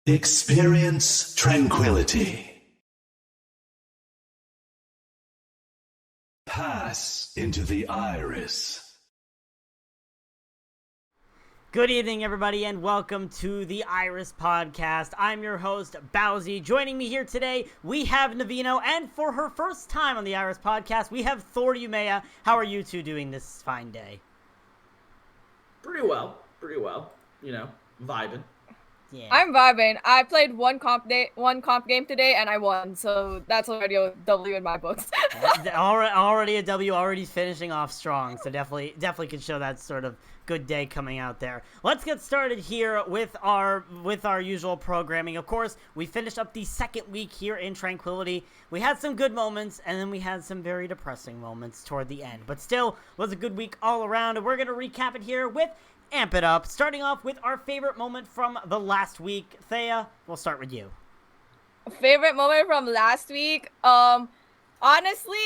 Experience tranquility. Pass into the iris. Good evening, everybody, and welcome to the Iris Podcast. I'm your host, Bowsy. Joining me here today, we have Navino, and for her first time on the Iris Podcast, we have Thor Umea. How are you two doing this fine day? Pretty well. You know, vibing. Yeah. I'm vibing. I played one comp game today, and I won, so that's already a W in my books. already a W, already finishing off strong, so definitely could show that sort of good day coming out there. Let's get started here with our usual programming. Of course, we finished up the second week here in Tranquility. We had some good moments, and then we had some very depressing moments toward the end, but still was a good week all around, and we're going to recap it here with Amp It Up, starting off with our favorite moment from the last week. Thea, we'll start with you. Favorite moment from last week? Honestly,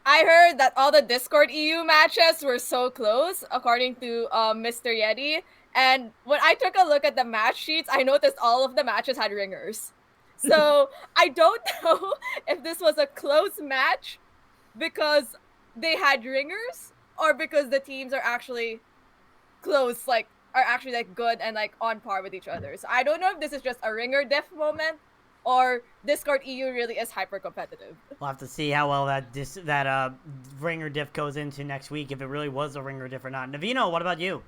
I heard that all the Discord EU matches were so close, according to Mr. Yeti. And when I took a look at the match sheets, I noticed all of the matches had ringers. So I don't know if this was a close match because they had ringers or because the teams are actually close, are actually good and on par with each other. So I don't know if this is just a ringer diff moment or Discord EU really is hyper competitive. We'll have to see how well that ringer diff goes into next week, if it really was a ringer diff or not. Navino, what about you?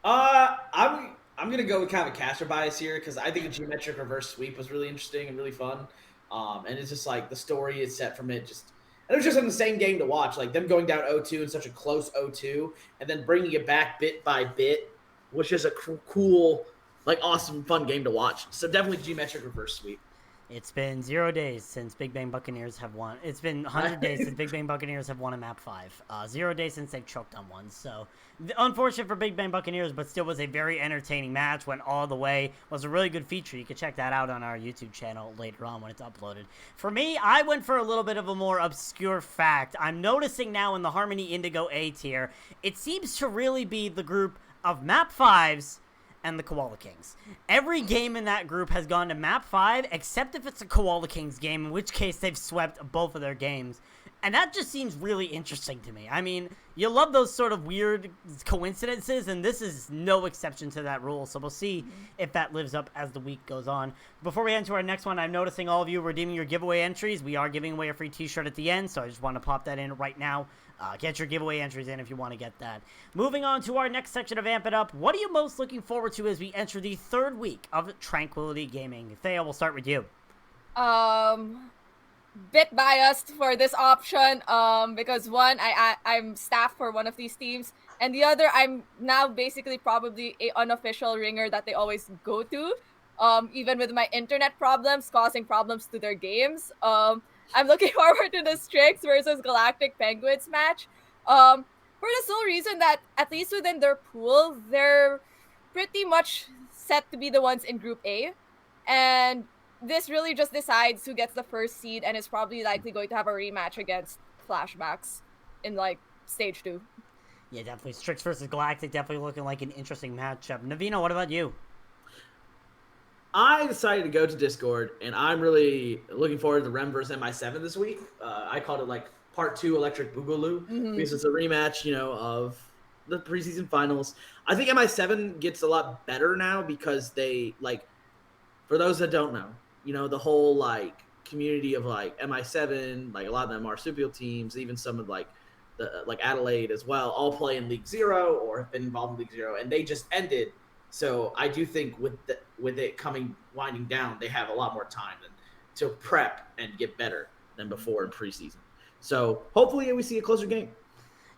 I'm gonna go with kind of a caster bias here because I think a geometric reverse sweep was really interesting and really fun. And it's just the story is set from it. And it was just in the same game to watch, them going down 0-2 in such a close 0-2, and then bringing it back bit by bit, which is a cool, awesome, fun game to watch. So definitely geometric reverse sweep. It's been 0 days since Big Bang Buccaneers have won. It's been 100 days since Big Bang Buccaneers have won a map 5. 0 days since they've choked on one. So, unfortunate for Big Bang Buccaneers, but still was a very entertaining match. Went all the way. Was a really good feature. You can check that out on our YouTube channel later on when it's uploaded. For me, I went for a little bit of a more obscure fact. I'm noticing now in the Harmony Indigo A tier, it seems to really be the group of map 5s and the Koala Kings. Every game in that group has gone to map 5, except if it's a Koala Kings game, in which case they've swept both of their games. And that just seems really interesting to me. I mean, you love those sort of weird coincidences, and this is no exception to that rule. So we'll see if that lives up as the week goes on. Before we enter our next one, I'm noticing all of you redeeming your giveaway entries. We are giving away a free t-shirt at the end, so I just want to pop that in right now. Get your giveaway entries in if you want to get that. Moving on to our next section of Amp It Up. What are you most looking forward to as we enter the third week of Tranquility Gaming? Thea, we'll start with you. Bit biased for this option because one, I'm staff for one of these teams, and the other, I'm now basically probably a unofficial ringer that they always go to, even with my internet problems causing problems to their games. I'm looking forward to the Strix versus Galactic Penguins match for the sole reason that at least within their pool, they're pretty much set to be the ones in Group A, and this really just decides who gets the first seed and is probably likely going to have a rematch against Flashbacks in stage 2. Yeah, definitely. Strix versus Galactic definitely looking like an interesting matchup. Navino, what about you? I decided to go to Discord, and I'm really looking forward to the Rem versus MI7 this week. I called it Part 2 Electric Boogaloo because it's a rematch, of the preseason finals. I think MI7 gets a lot better now because they, for those that don't know, the whole community of MI7, a lot of them marsupial teams, even some of the Adelaide as well, all play in League Zero or have been involved in League Zero, and they just ended. So I do think with it winding down, they have a lot more time to prep and get better than before in preseason. So hopefully we see a closer game.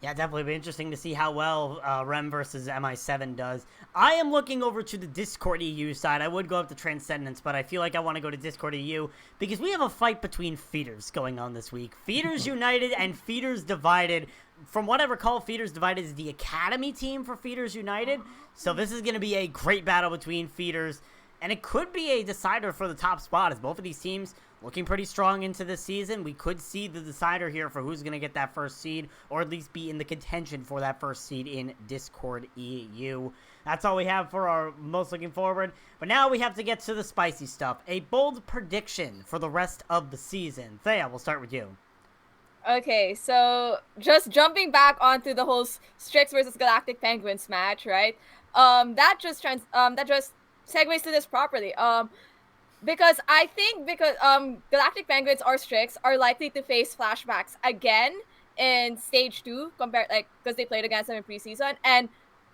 Yeah, definitely be interesting to see how well Rem versus MI7 does. I am looking over to the Discord EU side. I would go up to Transcendence, but I feel like I want to go to Discord EU because we have a fight between feeders going on this week. Feeders United and Feeders Divided. From what I recall, Feeders Divided is the academy team for Feeders United. So this is going to be a great battle between Feeders, and it could be a decider for the top spot as both of these teams looking pretty strong into this season. We could see the decider here for who's going to get that first seed, or at least be in the contention for that first seed in Discord EU. That's all we have for our most looking forward. But now we have to get to the spicy stuff. A bold prediction for the rest of the season. Thea, we'll start with you. Okay, so just jumping back onto the whole Strix versus Galactic Penguins match, right? That just segues to this properly. Because I think Galactic Penguins or Strix are likely to face flashbacks again in stage 2 because they played against them in preseason, and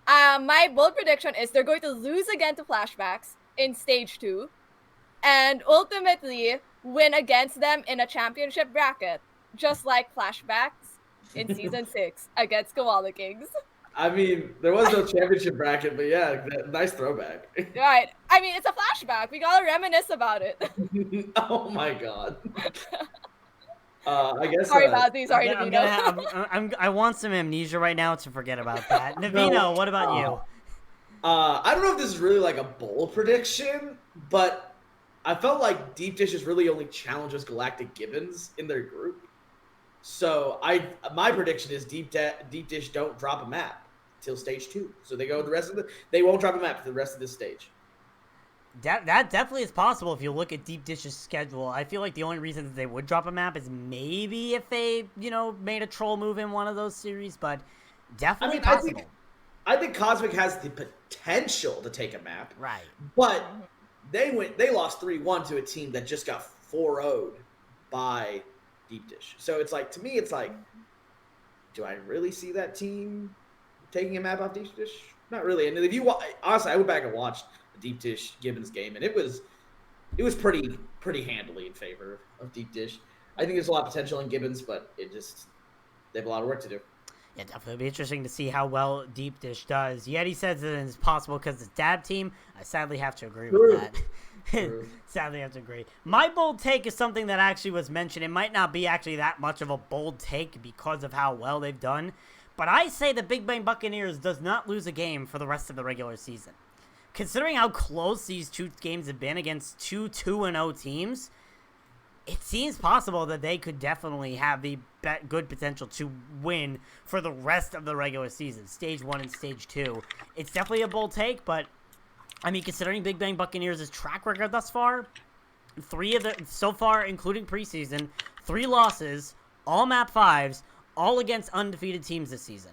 my bold prediction is they're going to lose again to flashbacks in stage 2 and ultimately win against them in a championship bracket, just like flashbacks in season 6 against Koala Kings. I mean, there was no championship bracket, but yeah, nice throwback. Right. I mean, it's a flashback. We gotta reminisce about it. Oh my god. I guess. Sorry, Navino. I want some amnesia right now to forget about that. Navino, what about you? I don't know if this is really like a bold prediction, but I felt like Deep Dish is really only challenges Galactic Gibbons in their group. So my prediction is Deep Dish don't drop a map till stage 2. So they go they won't drop a map for the rest of this stage. That definitely is possible if you look at Deep Dish's schedule. I feel like the only reason that they would drop a map is maybe if they, made a troll move in one of those series, but definitely possible. I think Cosmic has the potential to take a map. Right. But they lost 3-1 to a team that just got 4-0'd by Deep Dish. So it's like, to me, it's like, do I really see that team taking a map off Deep Dish? Not really. And if you honestly, I went back and watched the Deep Dish Gibbons game, and it was pretty handily in favor of Deep Dish. I think there's a lot of potential in Gibbons, but they have a lot of work to do. Yeah, definitely be interesting to see how well Deep Dish does. Yeti says that it's possible because it's dab team. I sadly have to agree with that. Sadly, I have to agree. My bold take is something that actually was mentioned. It might not be actually that much of a bold take because of how well they've done, but I say the Big Bang Buccaneers does not lose a game for the rest of the regular season. Considering how close these two games have been against two 2-0 teams, it seems possible that they could definitely have the good potential to win for the rest of the regular season, stage 1 and stage 2. It's definitely a bold take, but I mean, considering Big Bang Buccaneers' track record thus far, so far, including preseason, 3 losses, all map 5s, all against undefeated teams this season.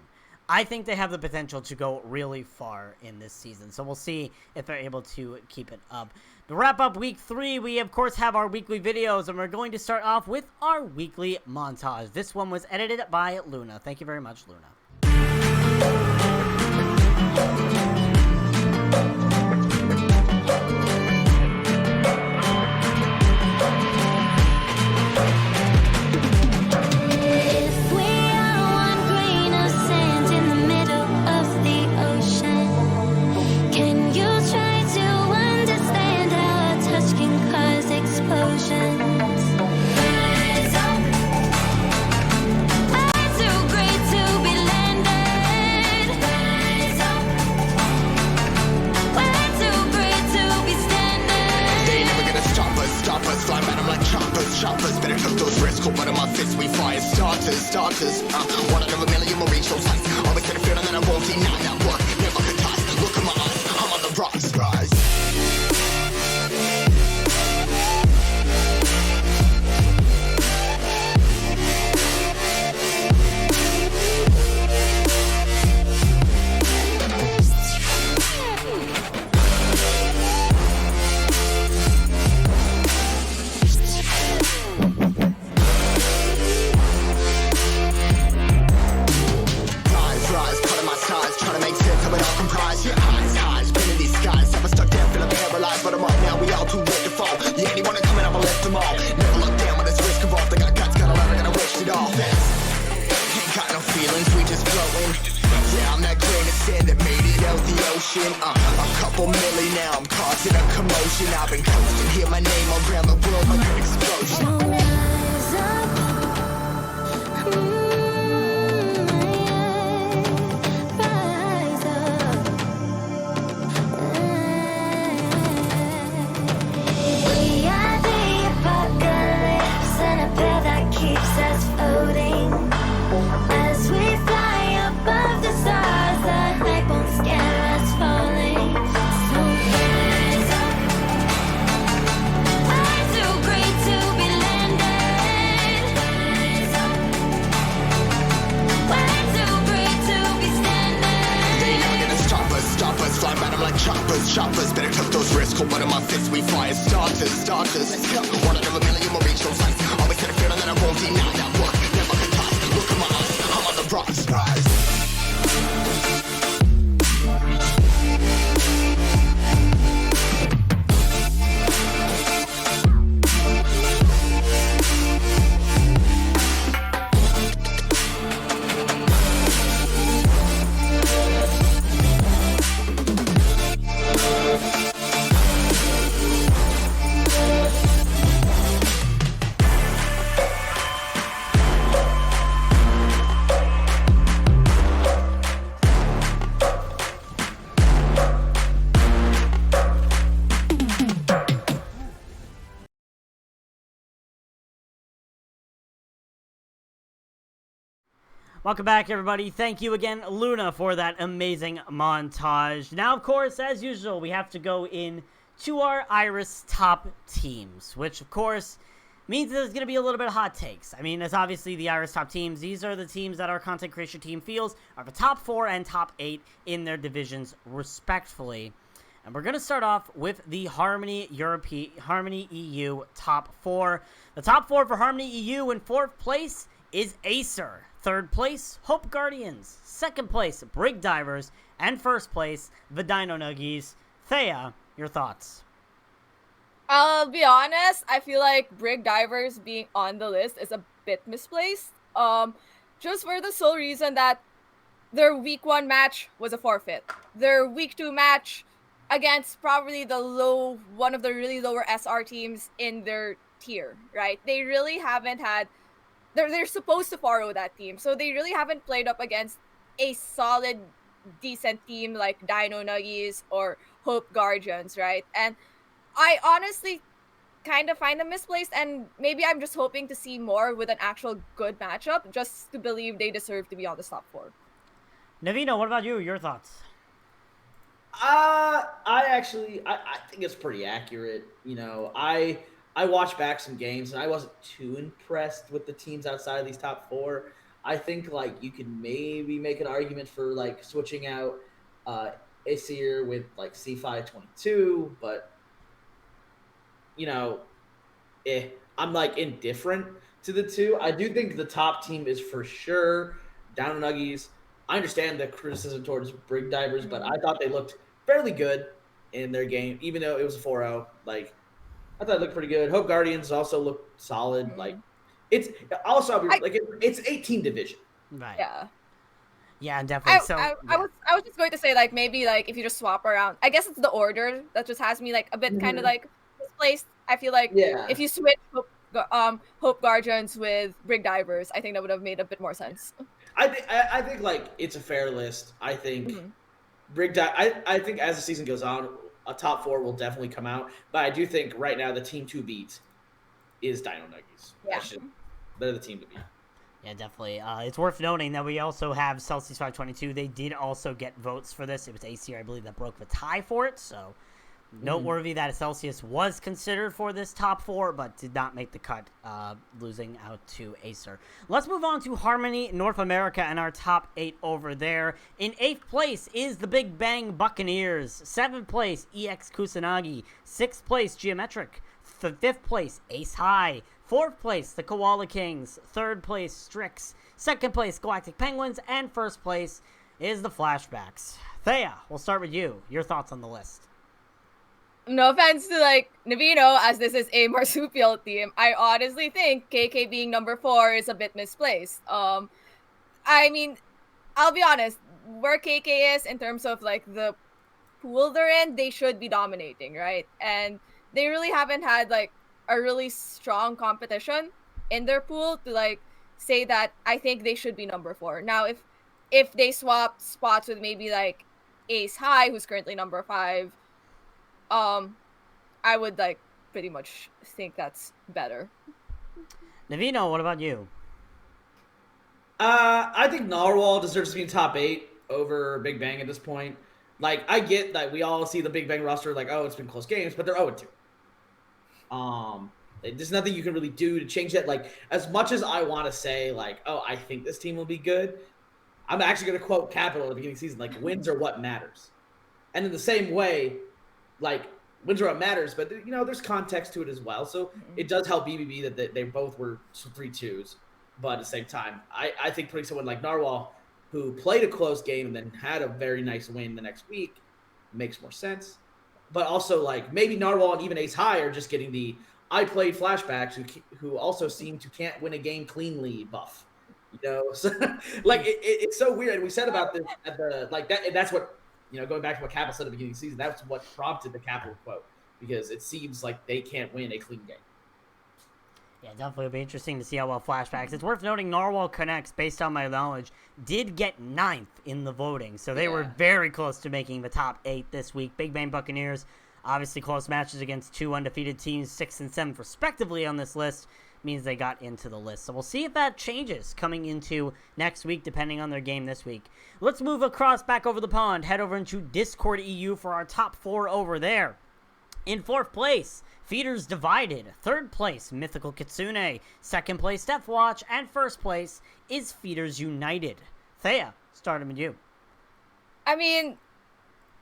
I think they have the potential to go really far in this season, so we'll see if they're able to keep it up. To wrap up week 3, we of course have our weekly videos, and we're going to start off with our weekly montage. This one was edited by Luna. Thank you very much, Luna. Choppers, better took those risks, but in my fists we fire starters. One out of a million will reach those heights. Always get a feeling that I won't deny that work. Never could toss. Look at my eyes, I'm on the rocks, rise. A couple milli now, I'm causing a commotion. I've been coasting, hear my name around the world like an explosion. Rise up, rise up. We are the apocalypse, and a pair that keeps us floating. As we fly above the stars, the night won't scare us falling. Better took those risks, hold one of my fists, we fire starters. Let's go. One out of a million will reach those heights. Always get a feeling that I won't deny that work. Never can toss. Look at my eyes, I'm on the rise. Welcome back, everybody. Thank you again, Luna, for that amazing montage. Now, of course, as usual, we have to go in to our Iris top teams, which, of course, means there's going to be a little bit of hot takes. I mean, as obviously the Iris top teams, these are the teams that our content creation team feels are the top 4 and top 8 in their divisions, respectfully. And we're going to start off with the Harmony EU top 4. The top 4 for Harmony EU in 4th place is Acer. 3rd place, Hope Guardians. 2nd place, Brig Divers. And 1st place, the Dino Nuggies. Thea, your thoughts? I'll be honest, I feel like Brig Divers being on the list is a bit misplaced. Just for the sole reason that their week 1 match was a forfeit. Their week 2 match against probably one of the really lower SR teams in their tier, right? They really haven't had... They're supposed to follow that team, so they really haven't played up against a solid, decent team like Dino Nuggies or Hope Guardians, right? And I honestly kind of find them misplaced, and maybe I'm just hoping to see more with an actual good matchup just to believe they deserve to be on the top 4. Navino, what about you? Your thoughts? I think it's pretty accurate. You know, I watched back some games and I wasn't too impressed with the teams outside of these top 4. I think like you could maybe make an argument for like switching out Aesir with like C522, but you know, I'm like indifferent to the two. I do think the top team is for sure Down Nuggies. I understand the criticism towards Brig Divers, but I thought they looked fairly good in their game, even though it was a 4-0. Like, I thought it looked pretty good. Hope Guardians also looked solid. Mm-hmm. Like, it's also it's 18 division. Right. Yeah. Yeah, definitely. I was just going to say, like, maybe like if you just swap around, I guess it's the order that just has me like a bit kind of like misplaced. I feel like if you switch Hope Guardians with Brig Divers, I think that would have made a bit more sense. I think like it's a fair list. I think I think as the season goes on, a top 4 will definitely come out. But I do think right now the team to beat is Dino Nuggies. Yeah. They're the team to beat. Yeah, definitely. It's worth noting that we also have Celsius 522. They did also get votes for this. It was Acer, I believe, that broke the tie for it. So noteworthy that Celsius was considered for this top 4, but did not make the cut, losing out to Acer. Let's move on to Harmony North America and our top 8 over there. In 8th place is the Big Bang Buccaneers. 7th place, EX Kusanagi. 6th place, Geometric. 5th place, Ace High. 4th place, the Koala Kings. 3rd place, Strix. 2nd place, Galactic Penguins. And 1st place is the Flashbacks. Thea, we'll start with you. Your thoughts on the list. No offense to like Navino, as this is a marsupial team, I honestly think KK being number 4 is a bit misplaced. I mean, I'll be honest, where KK is in terms of like the pool they're in, they should be dominating, right? And they really haven't had like a really strong competition in their pool to like say that I think they should be number 4. Now, if they swap spots with maybe like Ace High, who's currently number 5, I would like pretty much think that's better. Navino, what about you? I think Narwhal deserves to be in top 8 over Big Bang at this point. Like, I get that we all see the Big Bang roster like, oh, it's been close games, but they're 0-2. There's nothing you can really do to change that. Like, as much as I want to say, like, oh, I think this team will be good, I'm actually going to quote Capital at the beginning of the season, like, wins are what matters. And in the same way, like wins or what matters, but you know, there's context to it as well. So it does help BBB that they both were 3-2s, but at the same time, I think putting someone like Narwhal, who played a close game and then had a very nice win the next week, makes more sense. But also, like, maybe Narwhal and even Ace High are just getting the I played flashbacks who also seem to can't win a game cleanly buff. You know, so, like it's so weird. We said about this at the like that, and that's what, you know, going back to what Capital said at the beginning of the season, that's what prompted the Capital quote, because it seems like they can't win a clean game. Yeah, definitely. It'll be interesting to see how well flashbacks. It's worth noting Narwhal Connects, based on my knowledge, did get 9th in the voting. So they were very close to making the top 8 this week. Big Bang Buccaneers, obviously close matches against 2 undefeated teams, 6 and 7 respectively on this list, means they got into the list. So we'll see if that changes coming into next week, depending on their game this week. Let's move across back over the pond, head over into Discord EU for our top 4 over there. In 4th place, Feeders Divided. 3rd place, Mythical Kitsune. 2nd place, Deathwatch. And 1st place is Feeders United. Thea, starting with you. I mean,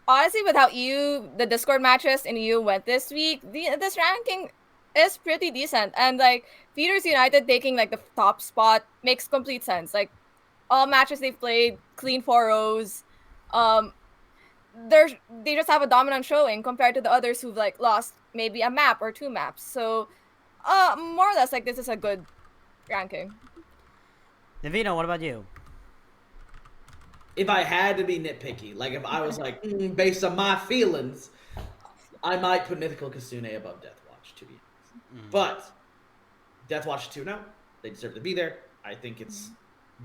honestly, with how the Discord matches in EU went this week, this ranking is pretty decent. And, like, Feeders United taking, like, the top spot makes complete sense. Like, all matches they've played, clean 4-0s. They just have a dominant showing compared to the others who've, like, lost maybe a map or 2 maps. So, more or less, like, this is a good ranking. Navino, what about you? If I had to be nitpicky, like if I was like, based on my feelings, I might put Mythical Kitsune above Deathwatch, to be honest. But Deathwatch 2-0, they deserve to be there. I think it's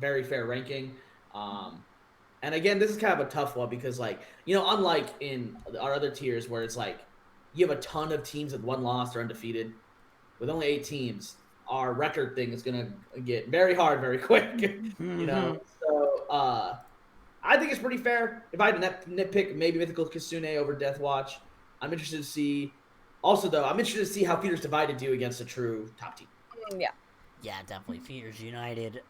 very fair ranking. And again, this is kind of a tough one because, like, you know, unlike in our other tiers where it's like you have a ton of teams with 1 loss or undefeated, with only 8 teams, our record thing is going to get very hard very quick, you know? So, I think it's pretty fair. If I had to nitpick, maybe Mythical Kitsune over Deathwatch. I'm interested to see. Also, though, I'm interested to see how Feeders Divided do against a true top team. Yeah. Yeah, definitely. Feeders United,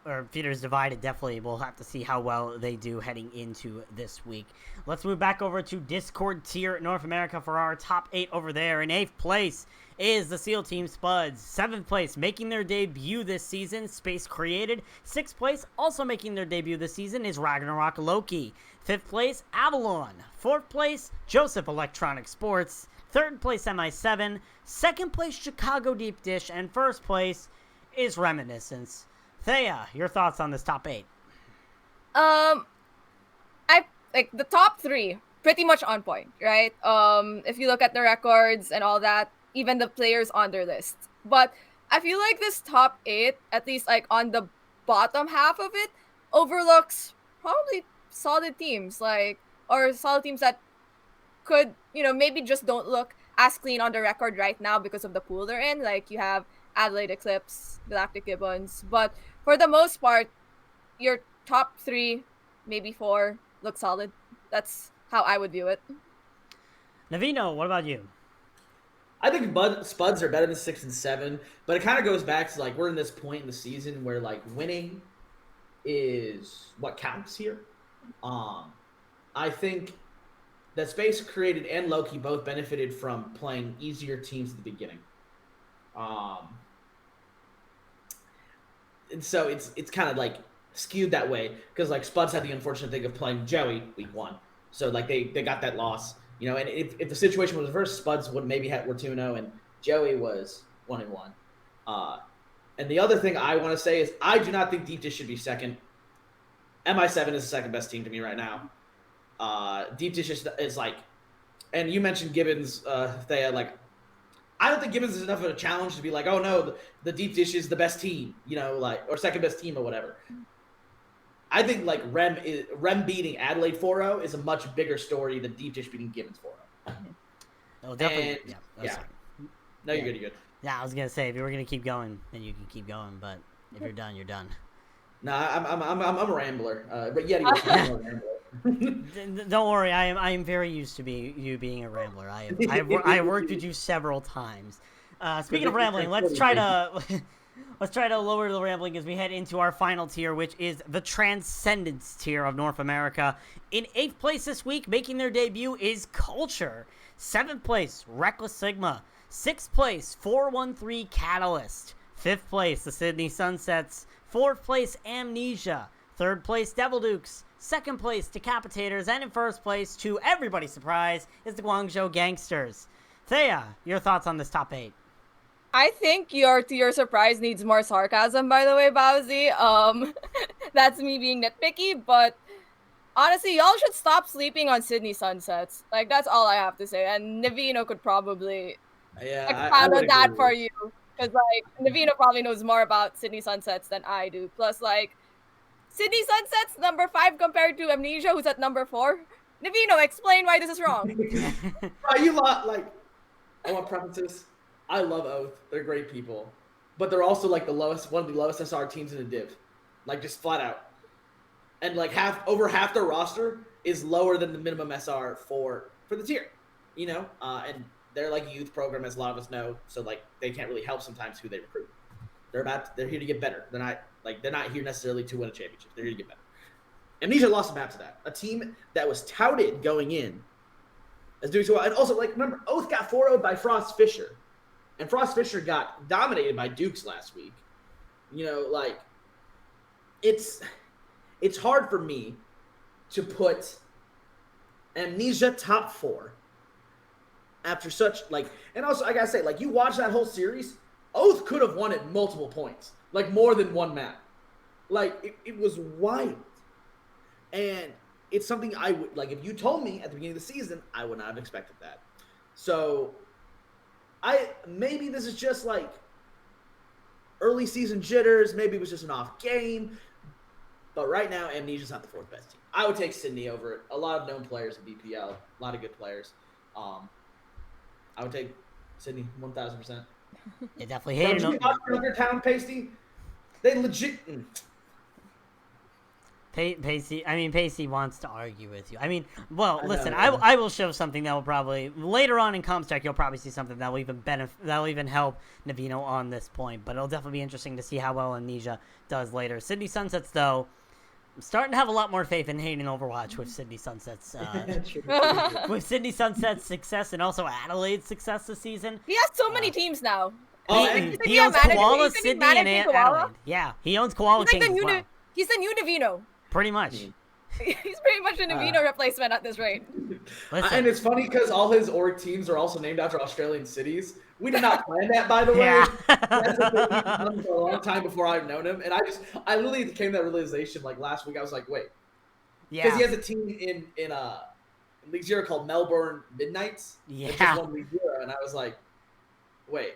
or Feeders Divided, definitely. We'll have to see how well they do heading into this week. Let's move back over to Discord tier North America for our top 8 over there. In 8th place is the SEAL Team Spuds. 7th place, making their debut this season, Space Created. 6th place, also making their debut this season, is Ragnarok Loki. 5th place, Avalon. 4th place, Joseph Electronic Sports. 3rd place, MI7. 2nd place, Chicago Deep Dish. And 1st place is Reminiscence. Thea, your thoughts on this top 8? I like the top 3 pretty much on point, right? If you look at the records and all that, even the players on their list. But I feel like this top 8, at least like on the bottom half of it, overlooks probably solid teams, like, or solid teams that could, you know, maybe just don't look as clean on the record right now because of the pool they're in. Like, you have Adelaide Eclipse, Galactic Gibbons. But for the most part, your top 3, maybe 4, look solid. That's how I would view it. Navino, what about you? I think Spuds are better than 6 and 7, but it kind of goes back to, like, we're in this point in the season where, like, winning is what counts here. I think that Space Created and Loki both benefited from playing easier teams at the beginning. And so it's kind of like skewed that way because, like, Spuds had the unfortunate thing of playing Joey week 1, so like they got that loss, you know. And if the situation was reversed, Spuds would maybe were 2-0 and Joey was 1-1. And the other thing I want to say is I do not think Deep Dish should be second. MI7 is the second best team to me right now. Deep Dish is like, and you mentioned Gibbons, Thea, like, I don't think Gibbons is enough of a challenge to be like, oh no, the Deep Dish is the best team, you know, like, or second best team or whatever. I think like Rem beating Adelaide 4-0 is a much bigger story than Deep Dish beating Gibbons 4-0. Oh, definitely. And, yeah. No, you're good. You're good. Yeah, I was gonna say if you were gonna keep going, then you can keep going. But if you're done, you're done. No, I'm a rambler. But yeah, I'm a rambler. Don't worry, I am very used to you being a rambler. I have worked with you several times. Speaking of rambling, let's try to lower the rambling as we head into our final tier, which is the Transcendence tier of North America. In 8th place this week, making their debut, is Culture. 7th place, Reckless Sigma. 6th place, 413 Catalyst. 5th place, the Sydney Sunsets. 4th place, Amnesia. 3rd place, Devil Dukes. 2nd place, Decapitators. And in 1st place, to everybody's surprise, is the Guangzhou Gangsters. Thea, your thoughts on this top 8? I think your to your surprise needs more sarcasm, by the way, Bowsy. That's me being nitpicky, but honestly, y'all should stop sleeping on Sydney Sunsets. Like, that's all I have to say. And Navino could probably expound on that for you. Because, like, Navino probably knows more about Sydney Sunsets than I do. Plus, like, Sydney Sunsets, number 5 compared to Amnesia, who's at number 4. Navino, explain why this is wrong. You lot, like, I want preferences. I love Oath. They're great people. But they're also, like, one of the lowest SR teams in the div. Like, just flat out. And like over half their roster is lower than the minimum SR for the tier, you know. And they're like a youth program, as a lot of us know. So like they can't really help sometimes who they recruit. They're here to get better. They're not here necessarily to win a championship. They're here to get better. Amnesia lost a map to that. A team that was touted going in as doing so well. And also, like, remember, Oath got 4-0'd by Frost Fisher, and Frost Fisher got dominated by Dukes last week. You know, like it's hard for me to put Amnesia top 4 after such, like, and also I gotta say, like, you watch that whole series, Oath could have won it multiple points, like more than one map. Like it was wild. And it's something I would, like, if you told me at the beginning of the season, I would not have expected that. So maybe this is just like early season jitters, maybe it was just an off game. But right now, Amnesia's not the 4th best team. I would take Sydney over it. A lot of known players in BPL, a lot of good players. I would take Sydney 1,000%. They definitely hated them. Another town, Pasty. They legit. Pacey wants to argue with you. I mean, well, listen, I will show something that will probably later on in Comtech. You'll probably see something that will even help Navino on this point. But it'll definitely be interesting to see how well Amnesia does later. Sydney Sunsets, though, I'm starting to have a lot more faith in Hayden Overwatch with Sydney Sunsets. With Sydney Sunsets' success and also Adelaide's success this season. He has so many teams now. He owns Koala, Sydney, and Adelaide. Yeah, he owns Koala Kings as well. He's the new Navino. Pretty much. He's pretty much a Navino replacement at this rate. And it's funny because all his org teams are also named after Australian cities. We did not plan that, by the way. Yeah. That's a thing he's done for a long time before I've known him. And I literally came to that realization like last week. I was like, wait. Yeah. Because he has a team in League Zero called Melbourne Midnights. Yeah. It's just one League Zero. And I was like, wait,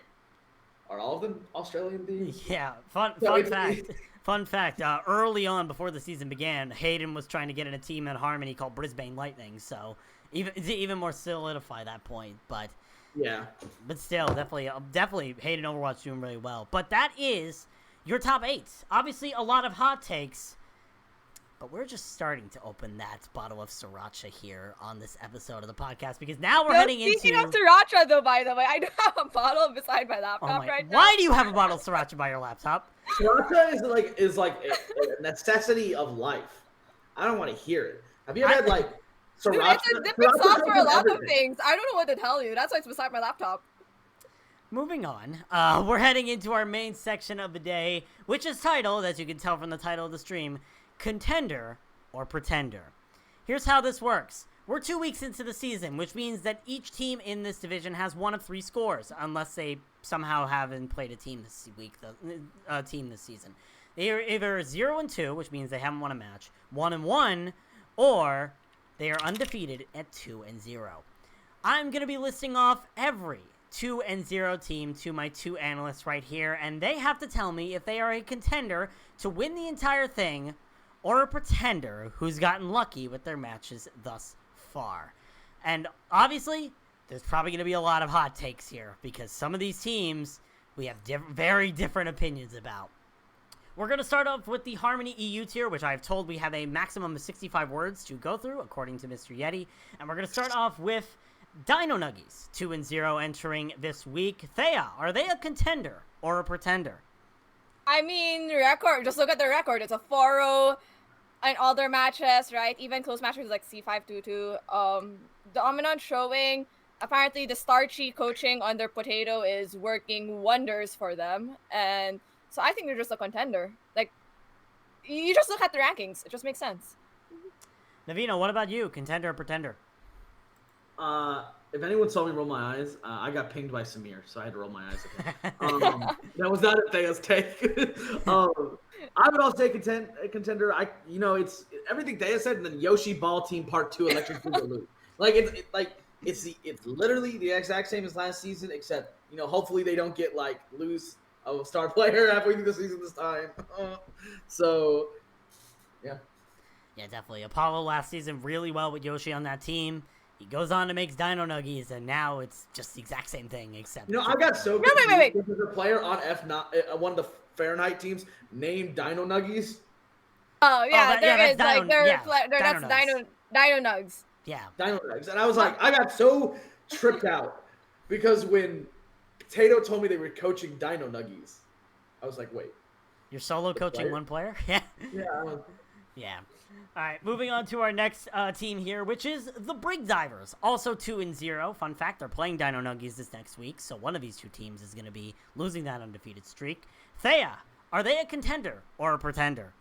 are all of them Australian teams? Yeah. Fun fact. Fun fact, early on before the season began, Hayden was trying to get in a team at Harmony called Brisbane Lightning, so even more solidify that point. But yeah, but still, definitely Hayden Overwatch doing really well. But that is your top 8. Obviously, a lot of hot takes, but we're just starting to open that bottle of sriracha here on this episode of the podcast because now we're heading into. Speaking of sriracha, though, by the way, I do have a bottle beside my laptop right now. Why do you have a bottle of sriracha by your laptop? Sriracha is like a necessity of life. I don't want to hear it. Have you ever had like sriracha? Dude, it's a different sauce for a lot of things. I don't know what to tell you. That's why it's beside my laptop. Moving on, we're heading into our main section of the day, which is titled, as you can tell from the title of the stream, Contender or Pretender. Here's how this works. We're 2 weeks into the season, which means that each team in this division has one of 3 scores, unless they somehow haven't played a team this week, this season. They are either 0-2, which means they haven't won a match, 1-1, or they are undefeated at 2-0. I'm going to be listing off every 2-0 team to my 2 analysts right here, and they have to tell me if they are a contender to win the entire thing or a pretender who's gotten lucky with their matches thus far. And obviously, there's probably going to be a lot of hot takes here because some of these teams we have very different opinions about. We're going to start off with the Harmony EU tier, which I've told we have a maximum of 65 words to go through, according to Mr. Yeti. And we're going to start off with Dino Nuggies, 2-0 entering this week. Thea, are they a contender or a pretender? I mean, record. Just look at the record. It's a 4-0 in all their matches, right? Even close matches like C5-2-2. Dominant showing. apparently the starchy coaching under Potato is working wonders for them, and so I think they're just a contender. Like, you just look at the rankings; it just makes sense. Navino, what about you? Contender or pretender? If anyone saw me roll my eyes, I got pinged by Samir, so I had to roll my eyes at him. That was not a Thea's take. I would also say contender. It's everything Thea said, and then Yoshi Ball Team Part 2 Electric Boogaloo. It's literally the exact same as last season, except hopefully they don't lose a star player halfway through the season this time. So, yeah. Yeah, definitely. Apollo last season really well with Yoshi on that team. He goes on to make Dino Nuggies, and now it's just the exact same thing, except... I got so confused. Wait. There's a player on F9, one of the Fahrenheit teams, named Dino Nuggies. Oh yeah, that's Dino Nugs. Yeah. Dino Nugs. And I was like, I got so tripped out because when Potato told me they were coaching Dino Nuggies, I was like, wait. You're solo coaching one player? Yeah. Yeah. Yeah. All right, moving on to our next team here, which is the Brig Divers, also 2-0. Fun fact, they're playing Dino Nuggies this next week, so one of these two teams is going to be losing that undefeated streak. Thea, are they a contender or a pretender?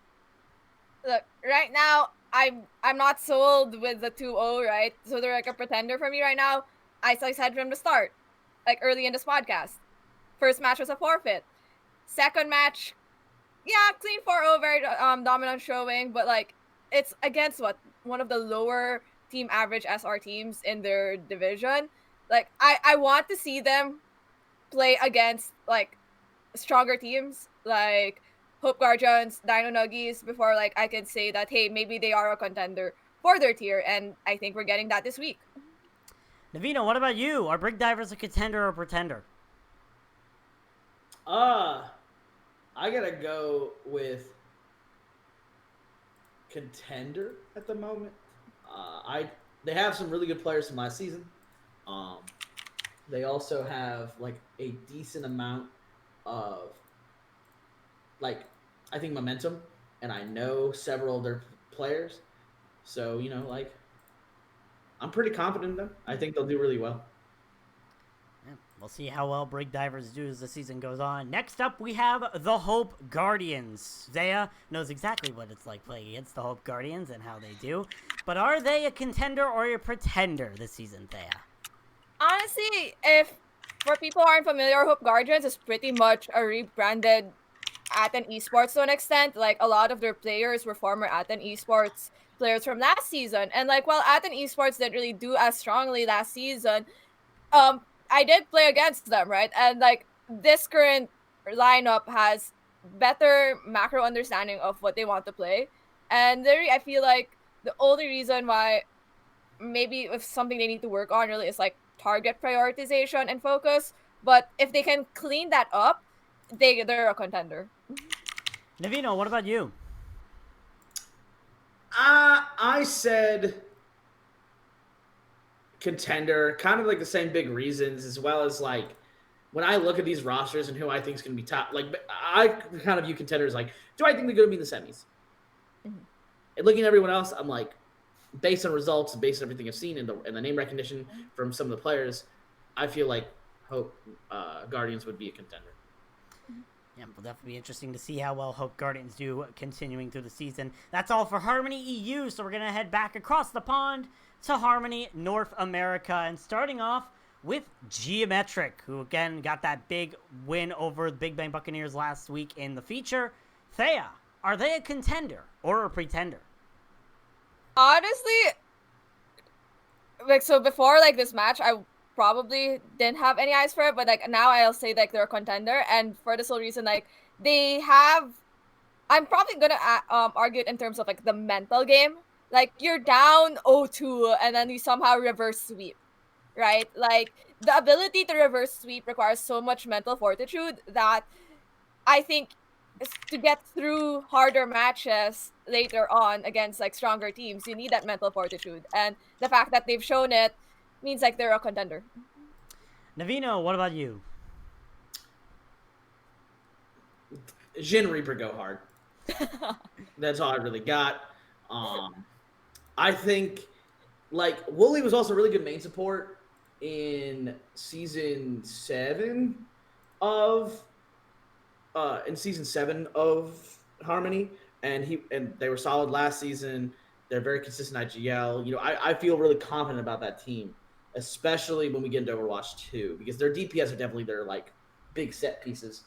Look, right now, I'm not sold with the 2-0, right? So they're like a pretender for me right now. I said from the start, like early in this podcast. First match was a forfeit. Second match, yeah, clean 4-0, very dominant showing, but it's against one of the lower team average SR teams in their division. I want to see them play against stronger teams like Hope Guardians, Dino Nuggies before I can say that hey, maybe they are a contender for their tier, and I think we're getting that this week. Navino, what about you? Are Brig Divers a contender or a pretender? I gotta go with contender at the moment. They have some really good players from last season. They also have a decent amount of I think momentum, and I know several of their players. So I'm pretty confident in them. I think they'll do really well. Yeah, we'll see how well Brig Divers do as the season goes on. Next up, we have the Hope Guardians. Zaya knows exactly what it's like playing against the Hope Guardians and how they do. But are they a contender or a pretender this season, Thea? Honestly, if for people who aren't familiar, Hope Guardians is pretty much a rebranded Aten Esports to an extent. A lot of their players were former Aten Esports players from last season. And while Aten Esports didn't really do as strongly last season, I did play against them, right? And this current lineup has better macro understanding of what they want to play. And I feel like the only reason why maybe if something they need to work on really is target prioritization and focus. But if they can clean that up, they're a contender. Navino, what about you? I said contender, kind of the same big reasons, as well as when I look at these rosters and who I think is going to be top, I kind of view contenders do I think they're going to be in the semis? Mm-hmm. And looking at everyone else, I'm based on results, based on everything I've seen and the name recognition from some of the players, I feel like Hope Guardians would be a contender. Yeah, it'll definitely be interesting to see how well Hope Guardians do continuing through the season. That's all for Harmony EU, so we're going to head back across the pond to Harmony North America, and starting off with Geometric, who again got that big win over the Big Bang Buccaneers last week in the feature. Thea, are they a contender or a pretender? Honestly, so before this match, I probably didn't have any eyes for it, but now I'll say they're a contender, and for this whole reason, they have. I'm probably gonna argue it in terms of the mental game. You're down 0-2 and then you somehow reverse sweep, right? The ability to reverse sweep requires so much mental fortitude that I think to get through harder matches later on against stronger teams, you need that mental fortitude, and the fact that they've shown it means they're a contender. Navino, what about you? Jin Reaper go hard. That's all I really got. I think Wooly was also really good main support. in season 7 of Harmony, and they were solid last season. They're very consistent IGL. You know, I feel really confident about that team, especially when we get into Overwatch 2, because their DPS are definitely their like big set pieces.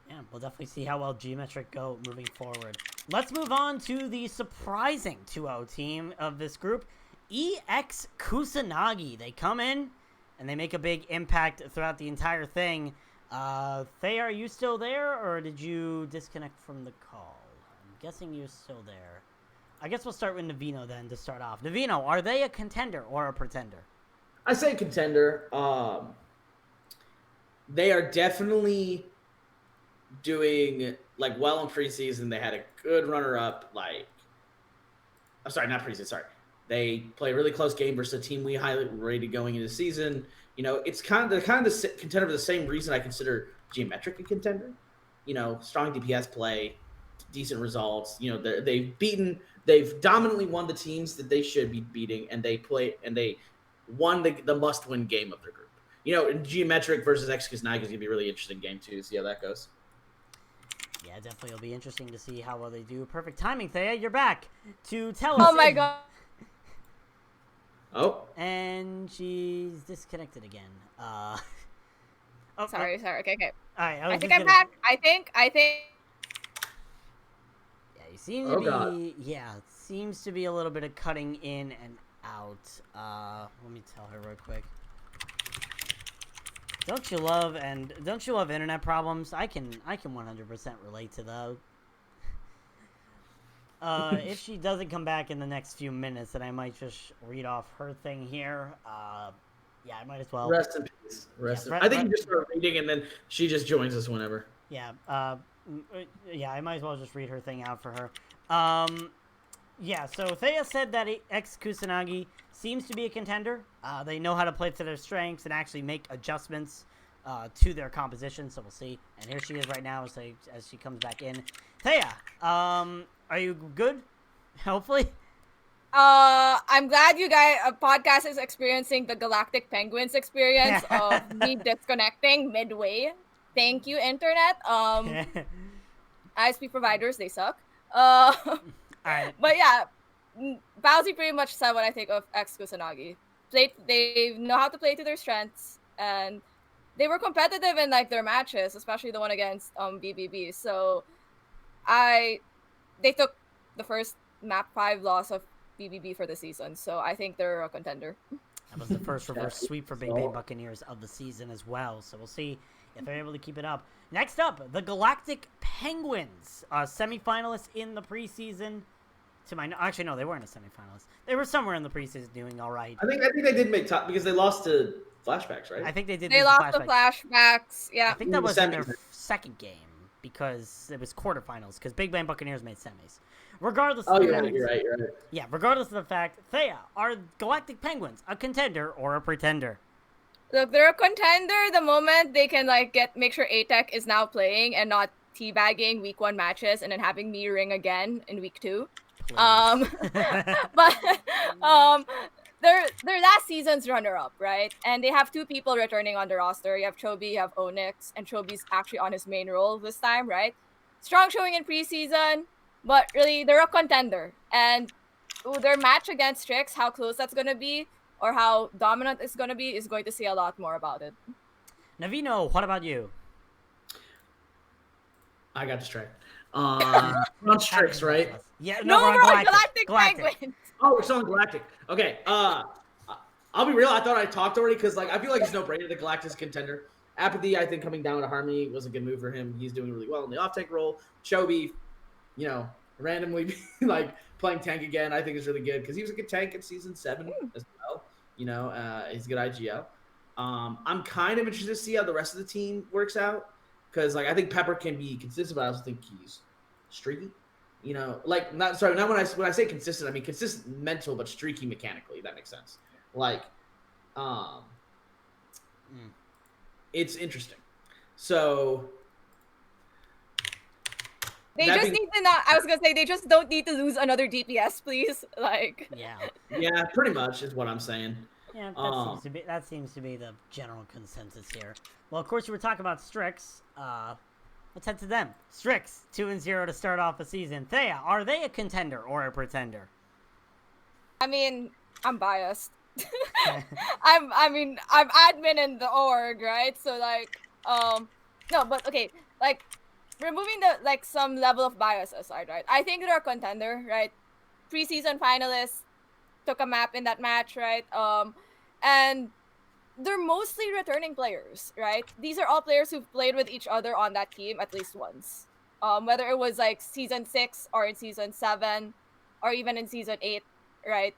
Yeah, we'll definitely see how well Geometric go moving forward. Let's move on to the surprising 2-0 team of this group, EX Kusanagi. They come in, and they make a big impact throughout the entire thing. Thea, are you still there, or did you disconnect from the call? I'm guessing you're still there. I guess we'll start with Navino then to start off. Navino, are they a contender or a pretender? I say contender. They are definitely doing like well in preseason. They had a good runner-up. I'm sorry, not preseason. Sorry, they play a really close game versus a team we highly rated going into the season. You know, it's kind of the contender for the same reason I consider Geometric a contender. You know, strong DPS play, decent results. You know, they've dominantly won the teams that they should be beating, and they won the must-win game of their group. You know, Geometric versus X9 is gonna be a really interesting game too. To see how that goes. Yeah, definitely. It'll be interesting to see how well they do. Perfect timing, Thea. You're back to tell us. Oh my god. Oh. And she's disconnected again. Oh, Sorry. Okay. All right. I think I'm back. I think. Yeah, you seem to be. Yeah, it seems to be a little bit of cutting in and out. Let me tell her real quick. Don't you love internet problems? I can 100% relate to those. If she doesn't come back in the next few minutes, then I might just read off her thing here. Yeah, I might as well. Rest in peace. I think you just start reading, and then she just joins us whenever. Yeah. Yeah, I might as well just read her thing out for her. Yeah, so Thea said that X Kusanagi seems to be a contender. They know how to play to their strengths and actually make adjustments to their composition, so we'll see. And here she is right now as she comes back in. Thea, are you good? Hopefully. I'm glad you guys podcast is experiencing the Galactic Penguins experience of me disconnecting midway. Thank you, internet. ISP providers, they suck. Alright. But yeah, Bowsy pretty much said what I think of X Kusanagi. They know how to play to their strengths, and they were competitive in like their matches, especially the one against BBB. So they took the first map 5 loss of BBB for the season, so I think they're a contender. That was the first reverse sweep for Big Bang Buccaneers of the season as well, so we'll see if they're able to keep it up. Next up, the Galactic Penguins, semifinalists in the preseason. Actually, no, they weren't a semifinalist. They were somewhere in the preseason doing all right. I think they did make top because they lost to Flashbacks, right? I think they did. They lost the Flashbacks. Yeah, I think that was in their second game because it was quarterfinals because Big Bang Buccaneers made semis. Regardless of the fact, you're right. Yeah, regardless of the fact, Thea, are Galactic Penguins a contender or a pretender? Look, they're a contender the moment they can make sure ATEC is now playing and not teabagging week 1 matches and then having me ring again in week 2. But they're last season's runner-up, right? And they have 2 people returning on the roster. You have Chobi, you have Onyx, and Chobi's actually on his main role this time, right? Strong showing in preseason, but really they're a contender. And their match against Strix, how close that's gonna be, or how dominant it's going to be, is going to say a lot more about it. Navino, what about you? I got distracted. We're on Strix, right? Yeah, no, we're on Galactic Penguins. Oh, we're still on Galactic. Okay, I'll be real. I thought I talked already because I feel like it's no brainer that Galactic's contender. Apathy, I think, coming down to Harmony was a good move for him. He's doing really well in the off-tank role. Chobi, randomly playing tank again, I think is really good because he was a good tank in season 7 as well. He's a good IGL. I'm kind of interested to see how the rest of the team works out because I think Pepper can be consistent, but I also think he's streaky. Not when I say consistent, I mean consistent mental but streaky mechanically. If that makes sense. It's interesting. So they just need to not. I was gonna say they just don't need to lose another DPS, please. Yeah. Yeah, pretty much is what I'm saying. Yeah, that seems to be the general consensus here. Well, of course, you were talking about Strix. Let's head to them. Strix 2-0 to start off the season. Thea, are they a contender or a pretender? I mean, I'm biased. I'm admin in the org, right? So like, no, but okay, like removing the like some level of bias aside, right? I think they're a contender, right? Preseason finalists took a map in that match, right? And they're mostly returning players, right? These are all players who've played with each other on that team at least once. Whether it was like season 6 or in season 7 or even in season 8, right?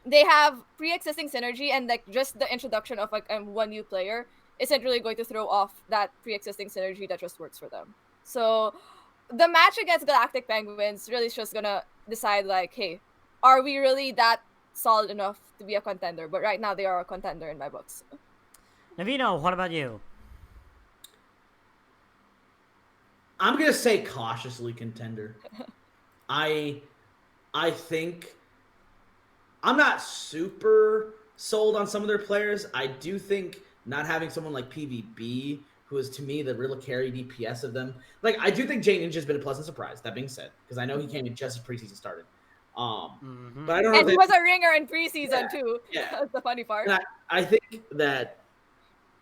They have pre-existing synergy, and like just the introduction of like one new player isn't really going to throw off that pre-existing synergy that just works for them. So the match against Galactic Penguins really is just gonna decide like, hey, are we really that solid enough to be a contender? But right now they are a contender in my books. Navino, what about you? I'm gonna say cautiously contender. I think I'm not super sold on some of their players. I do think not having someone like PVB, who is to me the real carry DPS of them. Like I do think Jay Ninja's been a pleasant surprise. That being said, because I know he came in just as preseason started. But I don't know. And he was a ringer in preseason too. Yeah. That's the funny part. I think that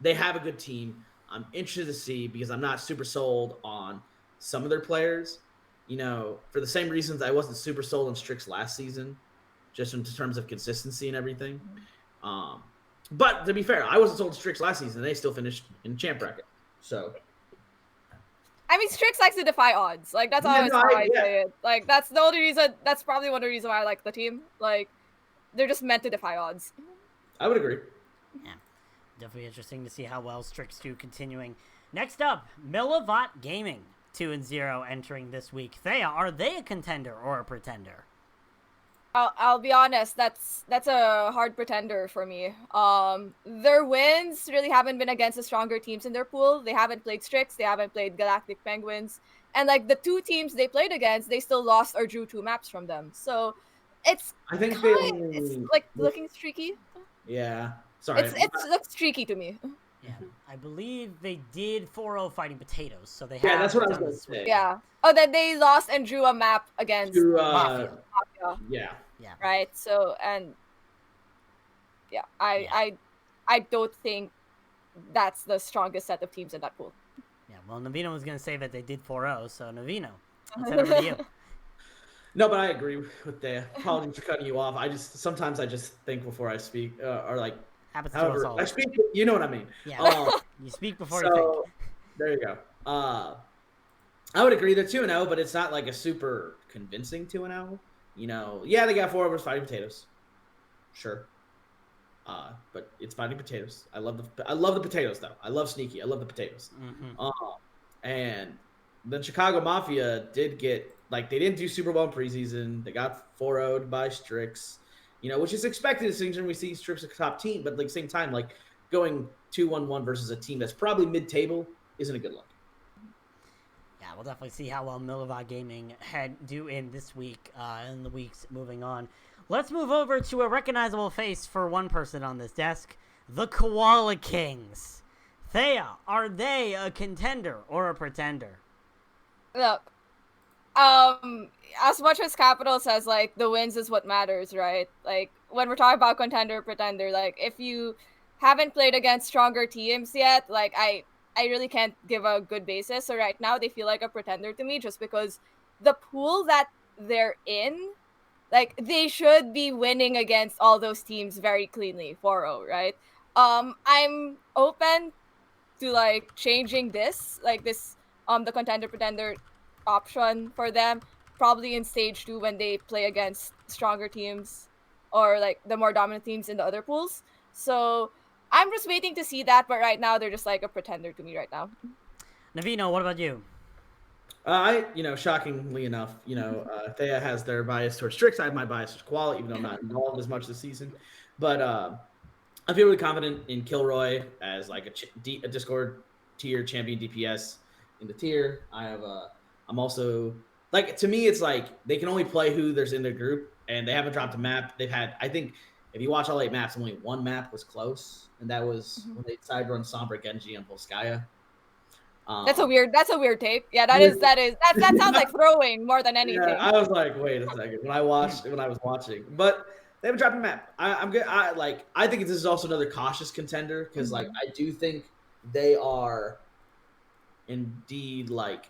they have a good team. I'm interested to see because I'm not super sold on some of their players. You know, for the same reasons I wasn't super sold on Strix last season, just in terms of consistency and everything. But to be fair, I wasn't sold on Strix last season, and they still finished in champ bracket. So, I mean, Strix likes to defy odds. Like that's always how I say it. Like that's the only reason. That's probably one of the reasons why I like the team. Like they're just meant to defy odds. I would agree. Yeah, definitely interesting to see how well Strix do continuing. Next up, Millivot Gaming 2-0 entering this week. Thea, are they a contender or a pretender? I'll be honest, that's a hard pretender for me. Their wins really haven't been against the stronger teams in their pool. They haven't played Strix, they haven't played Galactic Penguins, and like the two teams they played against, they still lost or drew 2 maps from them. So it's it's like looking streaky. Yeah, sorry. It looks streaky to me. Yeah, I believe they did 4-0 fighting potatoes, so they that's what I was going to say. Yeah. Oh, then they lost and drew a map against Mafia. Yeah. Right. So and yeah, I don't think that's the strongest set of teams in that pool. Yeah. Well, Navino was going to say that they did 4-0, so Navino, let's head over to you. No, but I agree with Thea. Apologies for cutting you off. Sometimes I just think before I speak, or like. Happens to us all. I speak. You know what I mean. Yeah. You speak before you think. There you go. I would agree they're 2-0, but it's not like a super convincing 2-0. You know, yeah, they got 4 overs fighting potatoes. Sure. But it's fighting potatoes. I love the potatoes though. I love sneaky. I love the potatoes. And the Chicago Mafia did get they didn't do super well in preseason. They got 4-0'd by Strix. You know, which is expected as soon as we see Strix a top team, but at the same time, like going 2-1-1 versus a team that's probably mid-table isn't a good look. Yeah, we'll definitely see how well Millivot Gaming do in this week and the weeks moving on. Let's move over to a recognizable face for one person on this desk, the Koala Kings. Thea, are they a contender or a pretender? Look, as much as Capital says, like, the wins is what matters, right? Like, when we're talking about contender, pretender, like, if you haven't played against stronger teams yet, like, I really can't give a good basis. So right now, they feel like a pretender to me just because the pool that they're in, like, they should be winning against all those teams very cleanly, 4-0, right? I'm open to, like, changing this, like, this, the contender-pretender option for them probably in stage 2 when they play against stronger teams or like the more dominant teams in the other pools. So I'm just waiting to see that, but right now they're just like a pretender to me right now. Navino, what about you? Shockingly enough, Thea has their bias towards Strix. I have my bias towards Koala, even though I'm not involved as much this season. But I feel really confident in Kilroy as like a Discord tier champion DPS in the tier. I'm also like, to me, it's like they can only play who there's in their group, and they haven't dropped a map. They've had, I think, if you watch all 8 maps, only one map was close, and that was when they decided to run Sombra Genji and Volskaya. That's a weird take. Yeah, that sounds like throwing more than anything. Yeah, I was like, wait a second. When I was watching, but they haven't dropped a map. I'm good. I think this is also another cautious contender because like I do think they are indeed like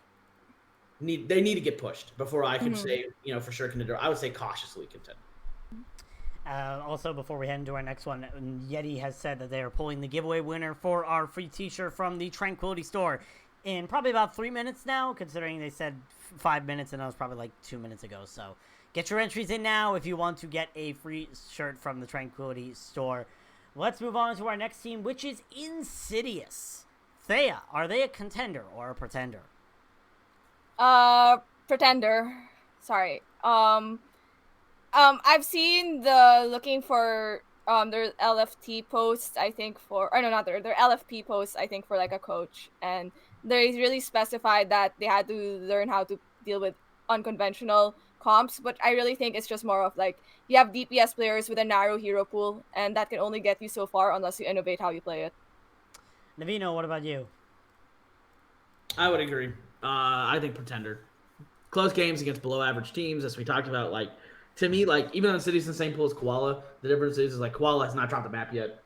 they need to get pushed before I can say for sure contender. I would say cautiously contender. Also, before we head into our next one, Yeti has said that they are pulling the giveaway winner for our free t-shirt from the Tranquility Store in probably about 3 minutes now, considering they said 5 minutes and that was probably like 2 minutes ago. So get your entries in now if you want to get a free shirt from the Tranquility Store. Let's move on to our next team, which is Insidious. Thea, are they a contender or a pretender? Pretender. Sorry. I've seen the looking for their LFT posts, I think their LFP posts, I think, for like a coach, and they really specified that they had to learn how to deal with unconventional comps, but I really think it's just more of like you have DPS players with a narrow hero pool, and that can only get you so far unless you innovate how you play it. Navino, what about you? I would agree. I think pretender. Close games against below average teams, as we talked about. Like to me, like even though Insidious in the same pool as Koala, the difference is like Koala has not dropped a map yet.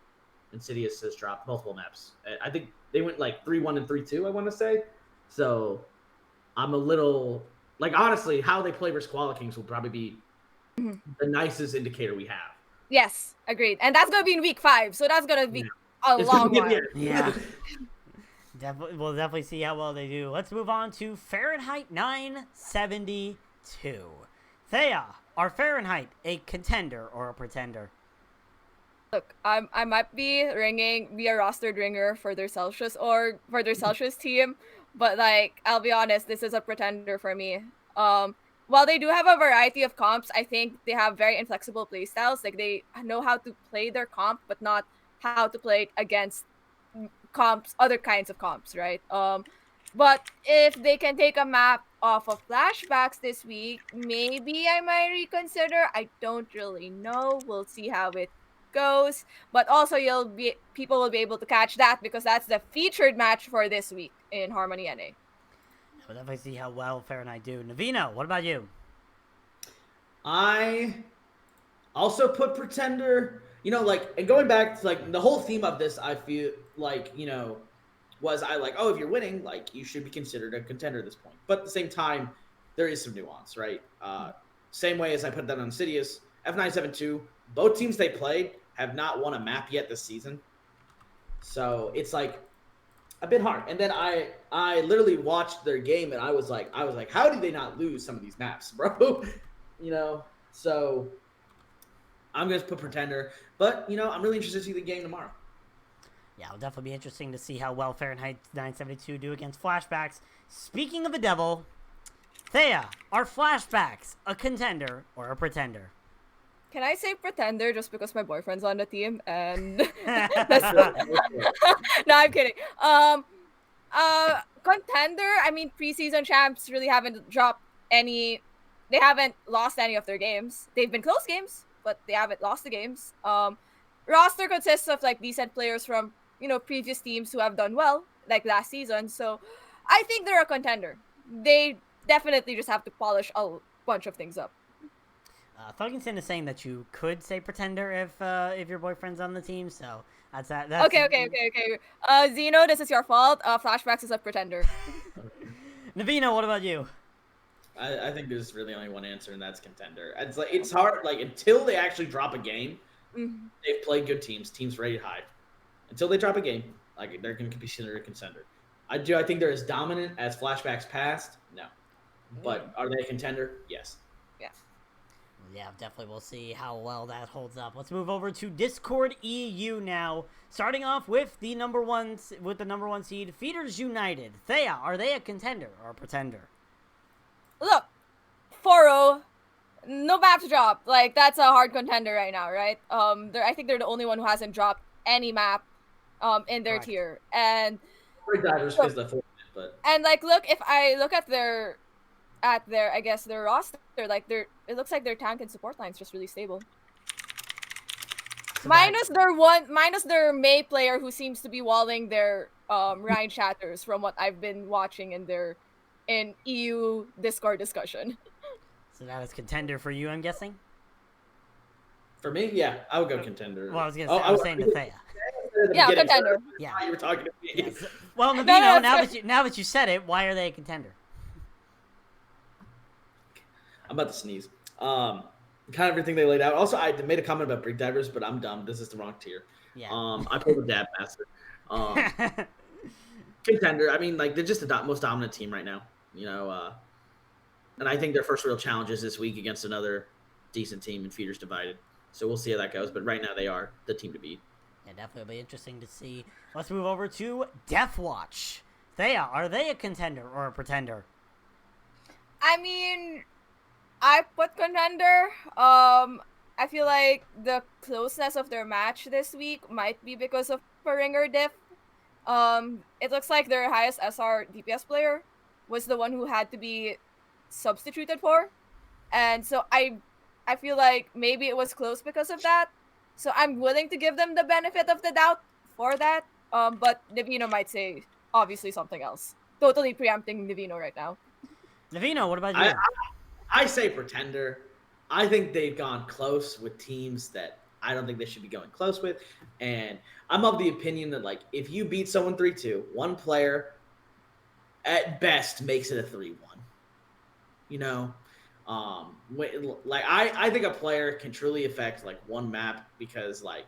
Insidious has dropped multiple maps. I think they went like 3-1 and 3-2, I want to say. So I'm a little like honestly, how they play versus Koala Kings will probably be the nicest indicator we have. Yes, agreed. And that's gonna be in week 5, so that's gonna be a long one. Yeah. We'll definitely see how well they do. Let's move on to Fahrenheit 972. Thea, are Fahrenheit a contender or a pretender? Look, I might be a rostered ringer for their Celsius team, but like I'll be honest, this is a pretender for me. While they do have a variety of comps, I think they have very inflexible play styles. Like they know how to play their comp, but not how to play it against other kinds of comps, right? But if they can take a map off of flashbacks this week, maybe I might reconsider. I don't really know. We'll see how it goes. But also people will be able to catch that because that's the featured match for this week in Harmony NA. We'll definitely see how well Fahrenheit do. Navino, what about you? I also put pretender. And going back to like the whole theme of this, I feel like, was I like, oh, if you're winning, like you should be considered a contender at this point. But at the same time, there is some nuance, right? Same way as I put that on Insidious, F972, both teams they played have not won a map yet this season. So it's like a bit hard. And then I literally watched their game and I was like, how do they not lose some of these maps, bro? So I'm going to put pretender. But, I'm really interested to see the game tomorrow. Yeah, it'll definitely be interesting to see how well Fahrenheit 972 do against flashbacks. Speaking of the devil, Thea, are flashbacks a contender or a pretender? Can I say pretender just because my boyfriend's on the team and no, I'm kidding. Contender, I mean preseason champs really haven't dropped any. They haven't lost any of their games. They've been close games, but they haven't lost the games. Roster consists of like decent players from previous teams who have done well, like last season. So I think they're a contender. They definitely just have to polish a bunch of things up. Thuggington is saying that you could say pretender if your boyfriend's on the team, so that's Okay. Zeno, this is your fault. Flashbacks is a pretender. Navino, what about you? I think there's really only one answer, and that's contender. It's hard, like until they actually drop a game, they've played good teams rated high. Until they drop a game, like they're going to be considered a contender. I think they're as dominant as flashbacks past. No, but are they a contender? Yes. Yeah, definitely. We'll see how well that holds up. Let's move over to Discord EU now. Starting off with the number one seed, Feeders United. Thea, are they a contender or a pretender? Look, 4-0, no maps dropped. Like that's a hard contender right now, right? I think they're the only one who hasn't dropped any map, in their tier. And Brig Divers is the fourth, but like look, if I look at their I guess their roster, like it looks like their tank and support line's just really stable. minus their May player who seems to be walling their Ryan Shatters from what I've been watching in EU Discord discussion. So that was contender for you, I'm guessing? For me, yeah, I would go contender. Well, I was gonna say, I was saying to Thea. Yeah, contender. Yeah. You were talking to me. Yes. Well, Navino, no, now that you said it, why are they a contender? I'm about to sneeze. Kind of everything they laid out. Also, I made a comment about Brig Divers, but I'm dumb. This is the wrong tier. Yeah. I pulled the Dab Master. Contender. I mean, like they're just the most dominant team right now. You know, and I think their first real challenge is this week against another decent team in Feeders Divided. So we'll see how that goes. But right now they are the team to beat. Yeah, definitely be interesting to see. Let's move over to Death Watch. Thea, are they a contender or a pretender? I mean, I put contender. I feel like the closeness of their match this week might be because of a ringer diff. It looks like their highest SR DPS player was the one who had to be substituted for, and so I feel like maybe it was close because of that. So I'm willing to give them the benefit of the doubt for that. But Navino might say obviously something else. Totally preempting Navino right now. Navino, what about you? I say pretender. I think they've gone close with teams that I don't think they should be going close with. And I'm of the opinion that, like, if you beat someone 3-2, one player at best makes it a 3-1. You know? I think a player can truly affect, like, one map because, like,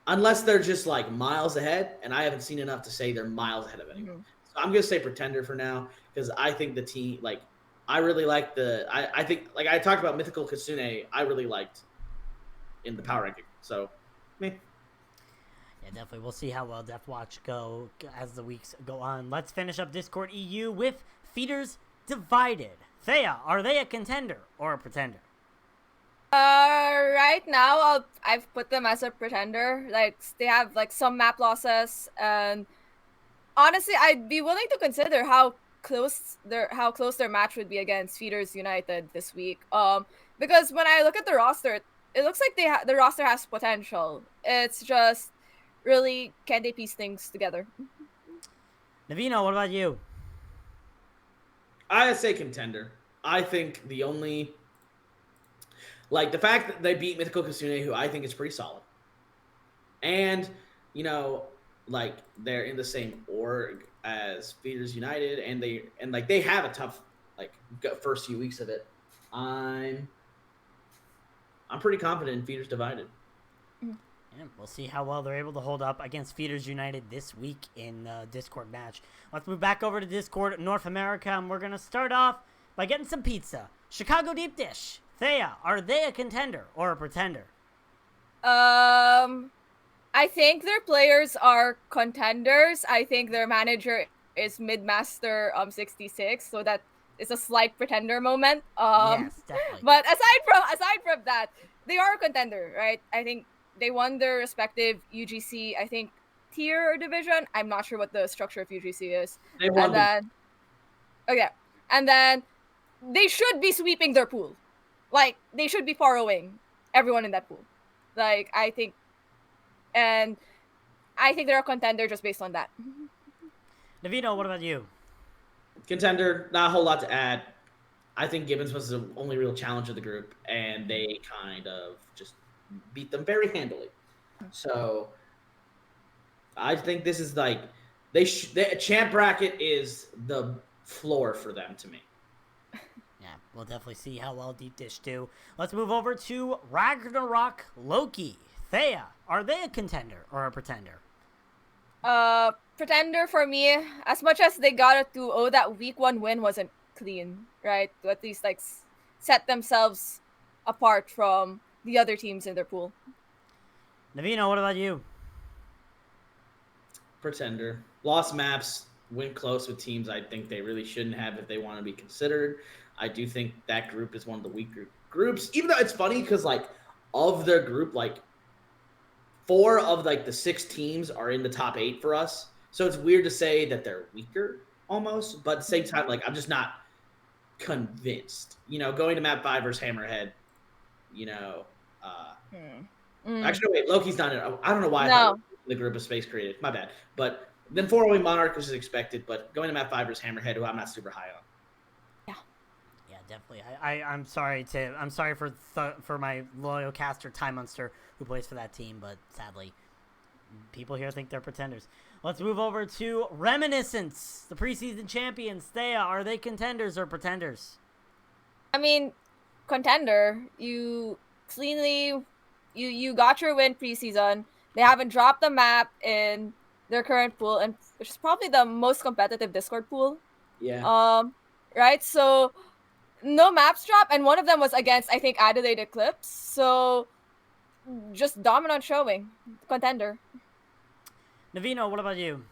unless they're just, like, miles ahead, and I haven't seen enough to say they're miles ahead of anyone. Mm-hmm. So I'm going to say pretender for now because I think the team, like, I really like I think, like I talked about Mythical Kitsune, I really liked in the power ranking. So, me. Yeah, definitely. We'll see how well Death Watch go as the weeks go on. Let's finish up Discord EU with Feeders Divided. Thea, are they a contender or a pretender? Right now, I've put them as a pretender. Like, they have, like, some map losses, and honestly, I'd be willing to consider how close their match would be against Feeders United this week. Because when I look at the roster, it looks like the roster has potential. It's just really, can they piece things together? Navino, what about you? I say contender. I think the only, like, the fact that they beat Mythical Kitsune, who I think is pretty solid, and, you know, like, they're in the same org as Feeders United, and they have a tough, like, first few weeks of it. I'm pretty confident in Feeders Divided. Yeah, we'll see how well they're able to hold up against Feeders United this week in the Discord match. Let's move back over to Discord North America, and we're going to start off by getting some pizza. Chicago Deep Dish. Thea, are they a contender or a pretender? I think their players are contenders. I think their manager is Midmaster 66, so that is a slight pretender moment. Yes, definitely. But aside from that, they are a contender, right? I think they won their respective UGC, I think, tier or division. I'm not sure what the structure of UGC is. They won. And then they should be sweeping their pool. Like, they should be borrowing everyone in that pool. Like, I think they're a contender just based on that. Navino, what about you? Contender, not a whole lot to add. I think Gibbons was the only real challenge of the group, and they kind of just beat them very handily. So I think this is like the champ bracket is the floor for them to me. Yeah, we'll definitely see how well Deep Dish do. Let's move over to Ragnarok Loki. Thea, are they a contender or a pretender? Pretender for me. As much as they got a 2-0, that week 1 win wasn't clean, right? To at least, like, set themselves apart from the other teams in their pool. Navino, what about you? Pretender. Lost maps, went close with teams I think they really shouldn't have if they want to be considered. I do think that group is one of the weaker groups, even though it's funny because, like, of their group, like, 4 of, like, the 6 teams are in the top 8 for us. So it's weird to say that they're weaker almost, but at the same time, like, I'm just not convinced. You know, going to map 5 versus Hammerhead, you know, Actually, wait, Loki's not in it. I don't know why I No. thought the group of space created. My bad. But then 4-0 Monarch, which is expected, but going to map 5 is Hammerhead, who I'm not super high on. Yeah, definitely. I'm sorry for my loyal caster Time Monster who plays for that team, but sadly, people here think they're pretenders. Let's move over to Reminiscence, the preseason champions. Thea, are they contenders or pretenders? I mean, contender. You cleanly, you got your win preseason. They haven't dropped the map in their current pool, and which is probably the most competitive Discord pool. Yeah. Right. So no maps drop, and one of them was against, I think, Adelaide Eclipse. So just dominant showing, contender. Navino, what about you?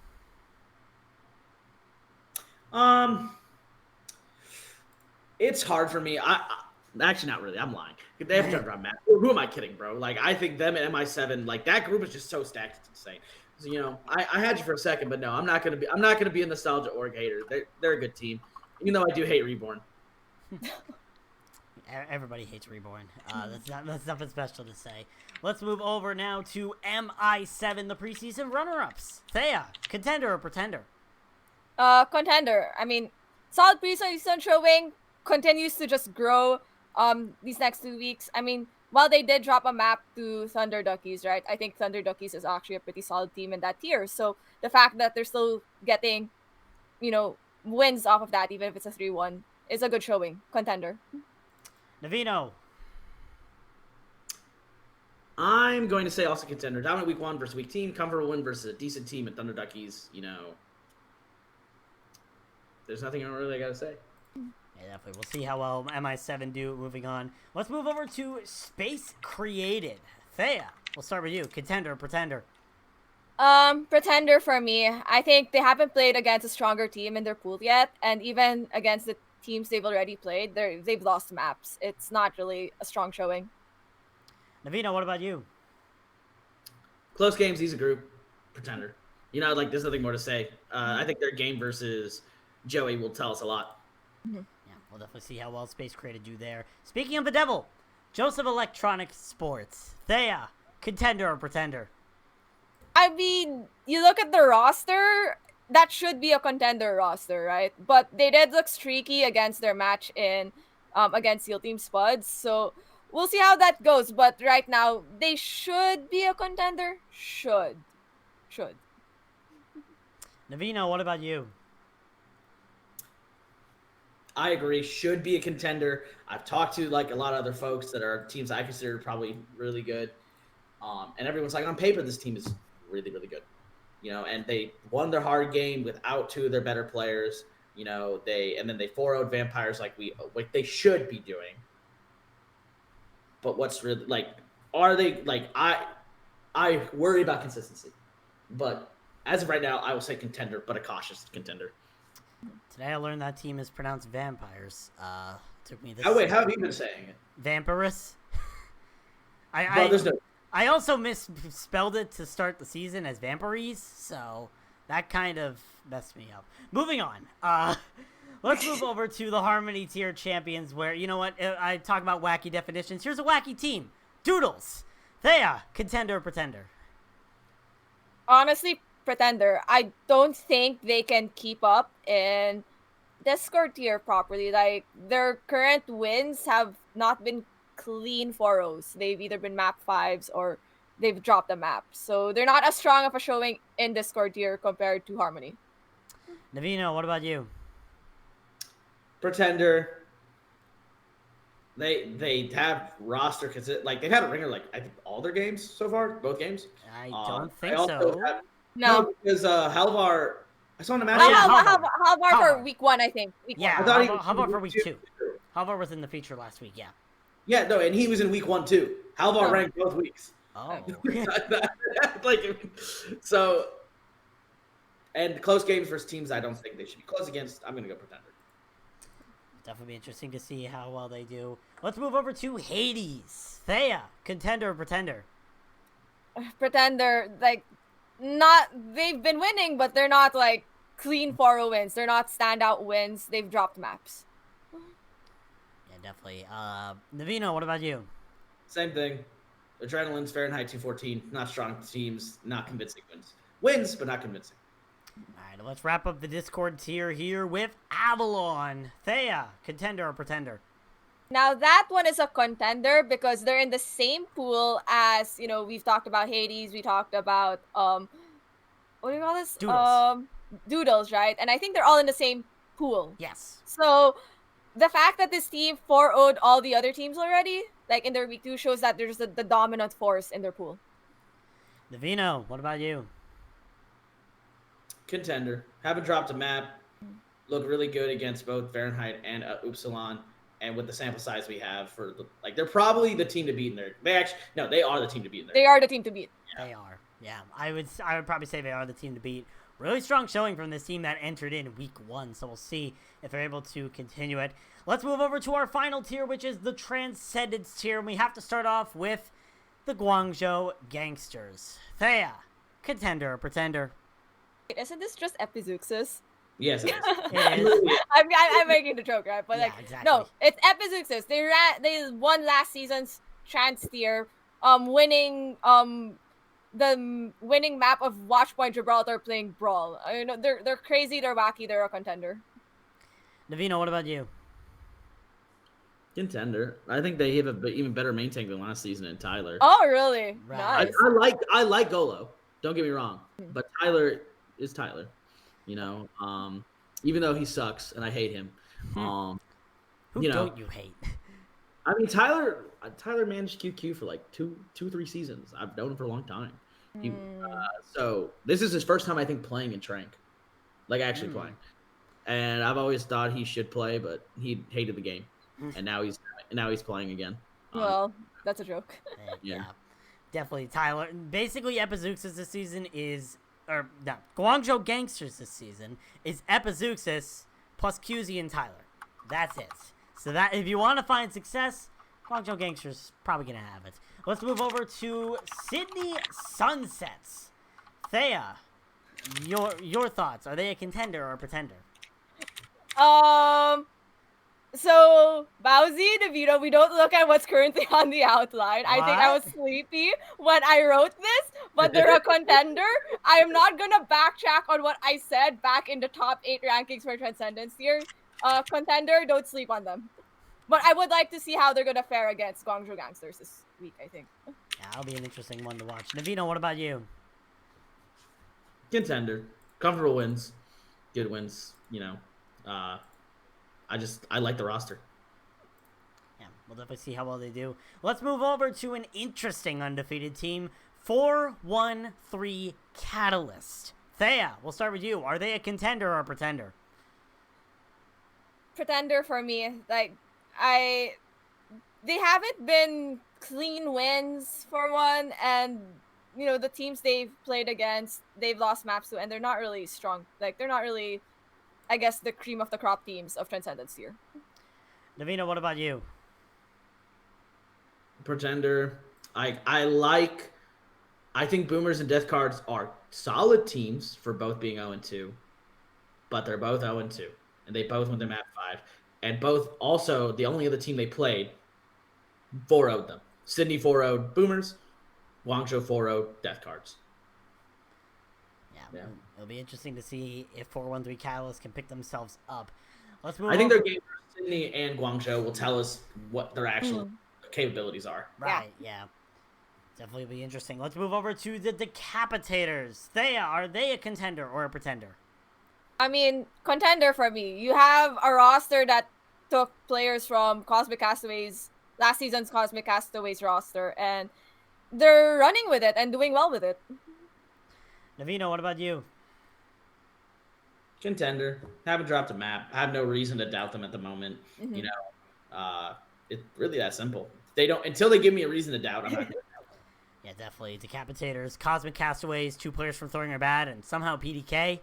It's hard for me. I actually not really. I'm lying. They have to drop map. Who am I kidding, bro? Like I think them and MI7, like that group is just so stacked. It's insane. So, you know, I had you for a second, but no, I'm not gonna be a nostalgia org hater. They're a good team, even though I do hate Reborn. Everybody hates Reborn. That's nothing special to say. Let's move over now to MI7, the preseason runner-ups. Thea, contender or pretender? Contender. I mean, solid preseason showing, continues to just grow these next 2 weeks. I mean, while they did drop a map to Thunder Duckies, right? I think Thunder Duckies is actually a pretty solid team in that tier. So the fact that they're still getting, wins off of that, even if it's a 3-1, is a good showing. Contender. Navino. I'm going to say also contender. Dominant week 1 versus weak team. Comfortable win versus a decent team at Thunder Duckies. There's nothing I really got to say. Yeah, definitely. We'll see how well MI7 do moving on. Let's move over to Space Created. Thea, we'll start with you. Contender or pretender? Pretender for me. I think they haven't played against a stronger team in their pool yet, and even against the teams they've already played, they've lost maps. It's not really a strong showing. Navino, what about you? Close games, he's a group. Pretender. There's nothing more to say. I think their game versus Joey will tell us a lot. Yeah, we'll definitely see how well Space Created do there. Speaking of the devil, Joseph Electronic Sports. Thea, contender or pretender? I mean, you look at the roster, that should be a contender roster, right? But they did look streaky against their match in against SEAL Team Spuds, so we'll see how that goes. But right now, they should be a contender. Should. Navino, what about you? I agree. Should be a contender. I've talked to a lot of other folks that are teams I consider probably really good, and everyone's like, on paper, this team is really, really good. And they won their hard game without 2 of their better players. Then they 4-0'd Vampires like they should be doing. But what's really are they I worry about consistency. But as of right now, I will say contender, but a cautious contender. Today I learned that team is pronounced Vampires. Took me this. Oh wait, how have you been saying it? Vampirus. There's no. I also misspelled it to start the season as Vampires, so that kind of messed me up. Moving on. Let's move over to the Harmony tier champions, where, you know what, I talk about wacky definitions. Here's a wacky team. Doodles. Thea, contender or pretender? Honestly, pretender. I don't think they can keep up in Discord tier properly. Their current wins have not been clean 4-0s. They've either been map 5s or they've dropped the map. So they're not as strong of a showing in Discord tier compared to Harmony. Navino, what about you? Pretender. They have roster because they've had a ringer I think all their games so far, both games. I don't think I also so. No, because Halvar. I saw him in a match. Halvar for week 1, I think. Yeah, how about for week 2? Halvar was in the feature last week, yeah. Yeah, no, and he was in week 1 too. Halvar ranked both weeks. Oh. So, and close games versus teams I don't think they should be close against. I'm gonna go pretender. Definitely be interesting to see how well they do. Let's move over to Hades. Thea, contender or pretender? Pretender, they've been winning, but they're not clean 4-0 wins. They're not standout wins. They've dropped maps. Yeah, definitely. Navino, what about you? Same thing. Adrenaline's Fahrenheit 214. Not strong teams, not convincing wins. Wins, but not convincing. All right, let's wrap up the Discord tier here with Avalon. Thea, contender or pretender? Now that one is a contender because they're in the same pool as, we've talked about Hades, we talked about what do you call this? Doodles. Doodles, right? And I think they're all in the same pool. Yes. So the fact that this team 4-0'd all the other teams already, like in their week 2, shows that there's the dominant force in their pool. Davino, what about you? Contender. Haven't dropped a map. Look really good against both Fahrenheit and Upsilon. And with the sample size we have they're probably the team to beat in there. They are the team to beat in there. They are the team to beat. They are. Yeah, I would probably say they are the team to beat. Really strong showing from this team that entered in week 1, so we'll see if they're able to continue it. Let's move over to our final tier, which is the Transcendence tier, and we have to start off with the Guangzhou Gangsters. Thea, contender or pretender? Isn't this just Epizeuxis? Yes, it is. It is. I'm making the joke, right? But Yeah, exactly. no, it's Epizeuxis. They won last season's Trans tier, winning the winning map of Watchpoint Gibraltar playing Brawl. They're crazy, they're wacky, they're a contender. Davino, what about you? Contender. I think they have an even better main tank than last season in Tyler. Oh, really? Right. Nice. I like Golo. Don't get me wrong, but Tyler is Tyler. Even though he sucks and I hate him. Who you know, don't you hate? I mean, Tyler managed QQ for like two, 3 seasons. I've known him for a long time. So this is his first time, I think, playing in Trank, like actually playing. And I've always thought he should play, but he hated the game, and now he's playing again. Well, that's a joke. Yeah, definitely Tyler. Basically, Epizeuxis this season Guangzhou Gangsters this season is Epizeuxis plus QZ and Tyler. That's it. So that if you want to find success, Guangzhou Gangsters is probably gonna have it. Let's move over to Sydney Sunsets. Thea, your thoughts? Are they a contender or a pretender? So Bowsy, DeVito, we don't look at what's currently on the outline. I think I was sleepy when I wrote this, but they're a contender. I am not gonna backtrack on what I said back in the top 8 rankings for Transcendence here. Contender, don't sleep on them. But I would like to see how they're gonna fare against Guangzhou Gangsters this week, I think. Yeah, that'll be an interesting one to watch. Navino, what about you? Contender. Comfortable wins. Good wins. I like the roster. Yeah, we'll definitely see how well they do. Let's move over to an interesting undefeated team, 4-1-3 Catalyst. Thea, we'll start with you. Are they a contender or a pretender? Pretender for me. They haven't been clean wins for one, and the teams they've played against, they've lost maps to, and they're not really strong. They're not really, I guess, the cream of the crop teams of Transcendence here. Navina, what about you? Pretender. I think Boomers and Death Cards are solid teams for both being 0-2, but they're both 0-2, and they both went to map 5, and both also the only other team they played 4-0'd them. Sydney 4-0'd Boomers, Guangzhou 4-0'd Death Cards. Yeah. It'll be interesting to see if 4-1-3 Catalyst can pick themselves up. Let's move. I think their game for Sydney and Guangzhou will tell us what their actual capabilities are. Right. Yeah. Definitely be interesting. Let's move over to the Decapitators. Thea, are they a contender or a pretender? I mean, contender for me. You have a roster that took players from Cosmic Castaways, last season's Cosmic Castaways roster, and they're running with it and doing well with it. Navino, what about you? Contender. Haven't dropped a map. I have no reason to doubt them at the moment. It's really that simple. They don't until they give me a reason to doubt. I'm not gonna doubt them. Yeah, definitely. Decapitators, Cosmic Castaways, 2 players from Throwing Are Bad, and somehow PDK.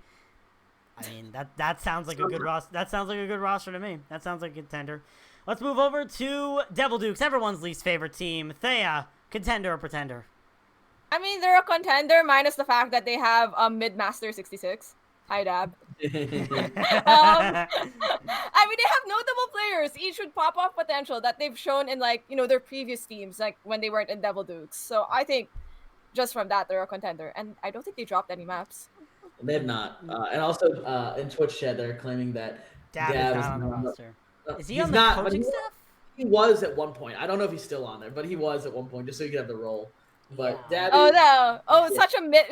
I mean, that sounds like a good roster. That sounds like a good roster to me. That sounds like a contender. Let's move over to Devil Dukes, everyone's least favorite team. Thea, contender or pretender? I mean, they're a contender minus the fact that they have Midmaster 66. Hi, Dab. I mean, they Yeah. have notable players, each with pop-off potential that they've shown in, like, their previous teams, like when they weren't in Devil Dukes. So I think just from that, they're a contender. And I don't think they dropped any maps. They have not. And also in Twitch chat, they're claiming that Dab Dab is not on the roster. Is he he's on the not, but coaching he, staff? he was at one point. I don't know if he's still on there, but he was at one point, just so you could have the role. But Yeah. Dab Oh is- no! Oh, Yeah.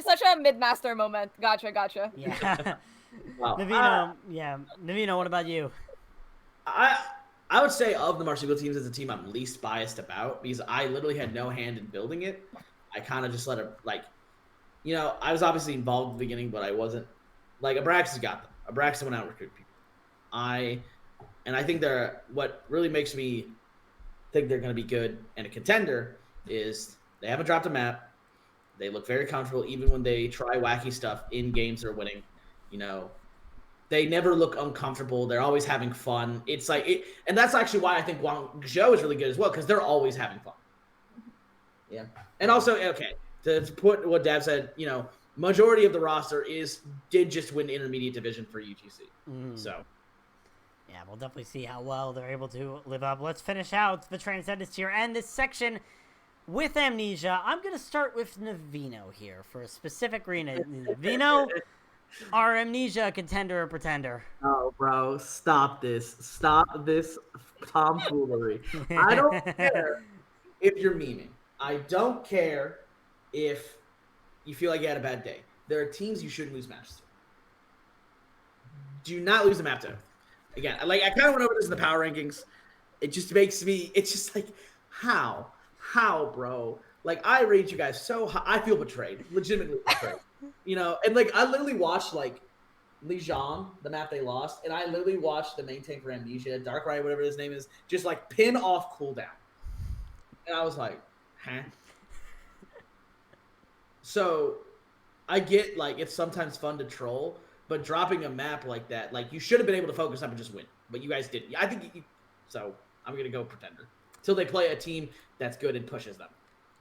such a mid-master moment. Gotcha. Yeah. Wow. Navino, what about you? I would say of the Marsupial teams, as a team I'm least biased about, because I literally had no hand in building it. I kind of just let it, like, I was obviously involved at the beginning, but I wasn't. Like, Abraxas got them. Abraxas went out and recruited people. I think what really makes me think they're going to be good and a contender is they haven't dropped a map. They look very comfortable even when they try wacky stuff in games they're winning. They never look uncomfortable. They're always having fun. It's like and that's actually why I think Guangzhou is really good as well, because they're always having fun. Yeah, and also to put what Dab said, majority of the roster did just win intermediate division for UGC. So. Yeah, we'll definitely see how well they're able to live up. Let's finish out the Transcendence tier and this section with Amnesia. I'm going to start with Navino here for a specific reason. Navino, are Amnesia a contender or pretender? Oh, bro, stop this. Stop this tomfoolery. I don't care if you're memeing. I don't care if you feel like you had a bad day. There are teams you shouldn't lose matches to. Do not lose the map to. Again, I kind of went over this in the power rankings. It just makes me. It's just like, how, bro? Like, I rate you guys so high. I feel betrayed, legitimately betrayed. And like I literally watched like Lijiang, the map they lost, and I literally watched the main tank for Amnesia, Darkrai, whatever his name is, just like pin off cooldown, and I was like, huh? So, I get like it's sometimes fun to troll. But dropping a map like that, like, you should have been able to focus up and just win. But you guys didn't. I think so I'm going to go pretender. Till they play a team that's good and pushes them.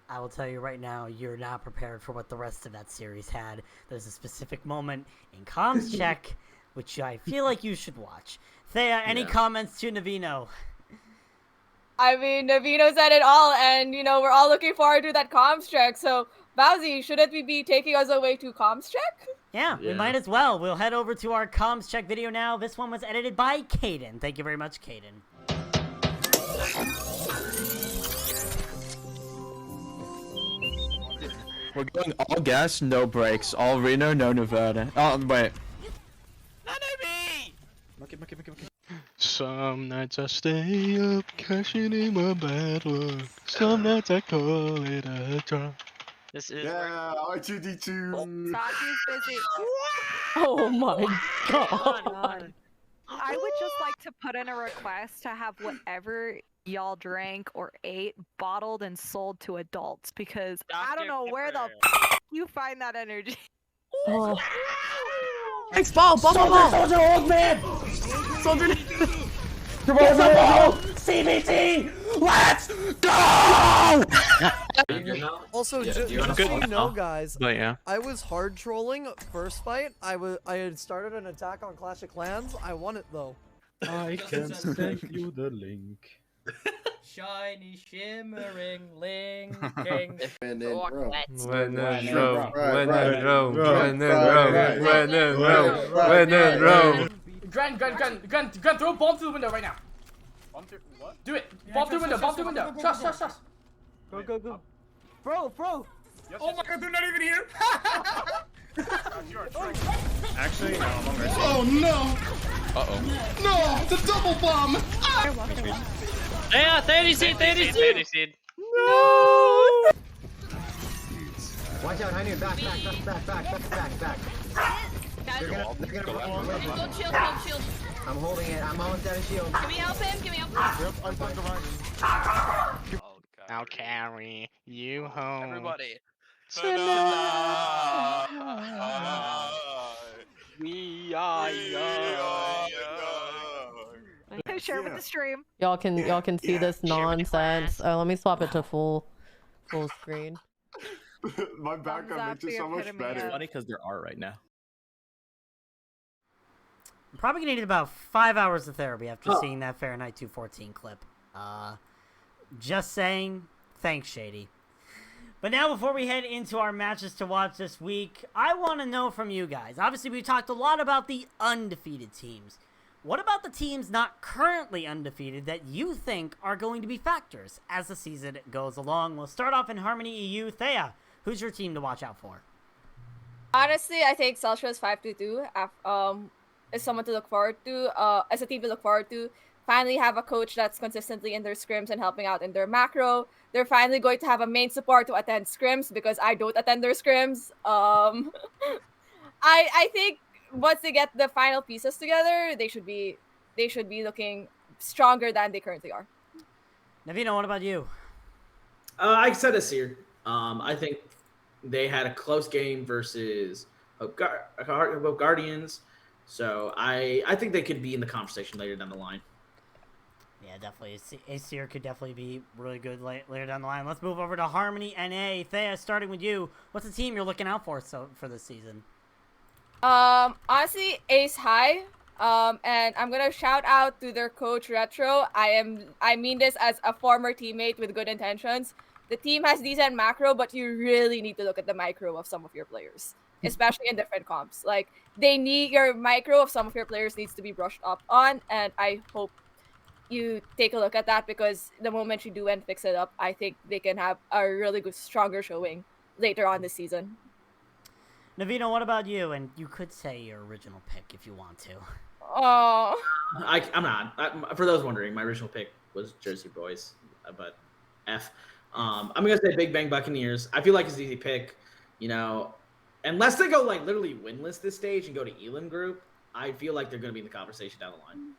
I will tell you right now, you're not prepared for what the rest of that series had. There's a specific moment in Comms Check, which I feel like you should watch. Thea, any comments to Navino? I mean, Navino said it all, and, we're all looking forward to that comms check. So, Bowsy, shouldn't we be taking us away to comms check? Yeah, we might as well. We'll head over to our Comms Check video now. This one was edited by Caden. Thank you very much, Caden. We're going all gas, no brakes. All Reno, no Nevada. Oh, wait. None of me! Okay. Some nights I stay up, cashing in my bad luck. Some nights I call it a draw. This is R2D2. Saki's busy. Oh my god. I would just like to put in a request to have whatever y'all drank or ate bottled and sold to adults, because I don't know where the you find that energy. Oh. Thanks, ball! Soldier, old man! Soldier! CBT! Let's go! Also, just so you know, guys, But yeah. I was hard trolling first fight. I had started an attack on Clash of Clans. I won it though. I can send you the link. Shiny, shimmering, linking. When in Rome. When in Rome. When in Rome. When in Rome. When in Rome. When in Rome. Gren, throw a bomb through the window right now. Bomb through what? Do it. Bomb through window. Shush. Go. Bro. Oh my god, they're not even here. Actually, no, I'm on mercy. Oh no! Uh-oh. No! The double bomb! Yeah, 30 seed. No! Watch out, I need back. They're gonna Shield. I'm holding it. I'm almost out of shield. Can we help him? Yep, I'm going to run. I'll carry you home. Everybody. We are Share with the stream. Y'all can see this nonsense. Let me swap it to full screen. My background makes it so much better. It's funny because there are right now. I'm probably gonna need about 5 hours of therapy after Oh. seeing that Fahrenheit 214 clip. Just saying, thanks, Shady. But now, before we head into our matches to watch this week, I want to know from you guys. Obviously, we talked a lot about the undefeated teams. What about the teams not currently undefeated that you think are going to be factors as the season goes along? We'll start off in Harmony EU. Thea, who's your team to watch out for? Honestly, I think Celsius 522 is someone to look forward to, as a team to look forward to. Finally have a coach that's consistently in their scrims and helping out in their macro. They're finally going to have a main support to attend scrims because I don't attend their scrims. I think once they get the final pieces together, they should be looking stronger than they currently are. Navino, what about you? I said this here. I think they had a close game versus Guardians, so I think they could be in the conversation later down the line. Yeah, definitely. Aesir could definitely be really good later down the line. Let's move over to Harmony NA. Thea, starting with you, what's the team you're looking out for for this season? Honestly, Ace High. And I'm gonna shout out to their coach Retro. I mean this as a former teammate with good intentions. The team has decent macro, but you really need to look at the micro of some of your players, especially in different comps. Like your micro of some of your players needs to be brushed up on, and I hope you take a look at that because the moment you do and fix it up, I think they can have a really good, stronger showing later on this season. Navino, what about you? And you could say your original pick if you want to. Oh. I'm not. For those wondering, my original pick was Jersey Boys, but F. I'm gonna say Big Bang Buccaneers. I feel like it's an easy pick, unless they go like literally winless this stage and go to Elam Group. I feel like they're gonna be in the conversation down the line.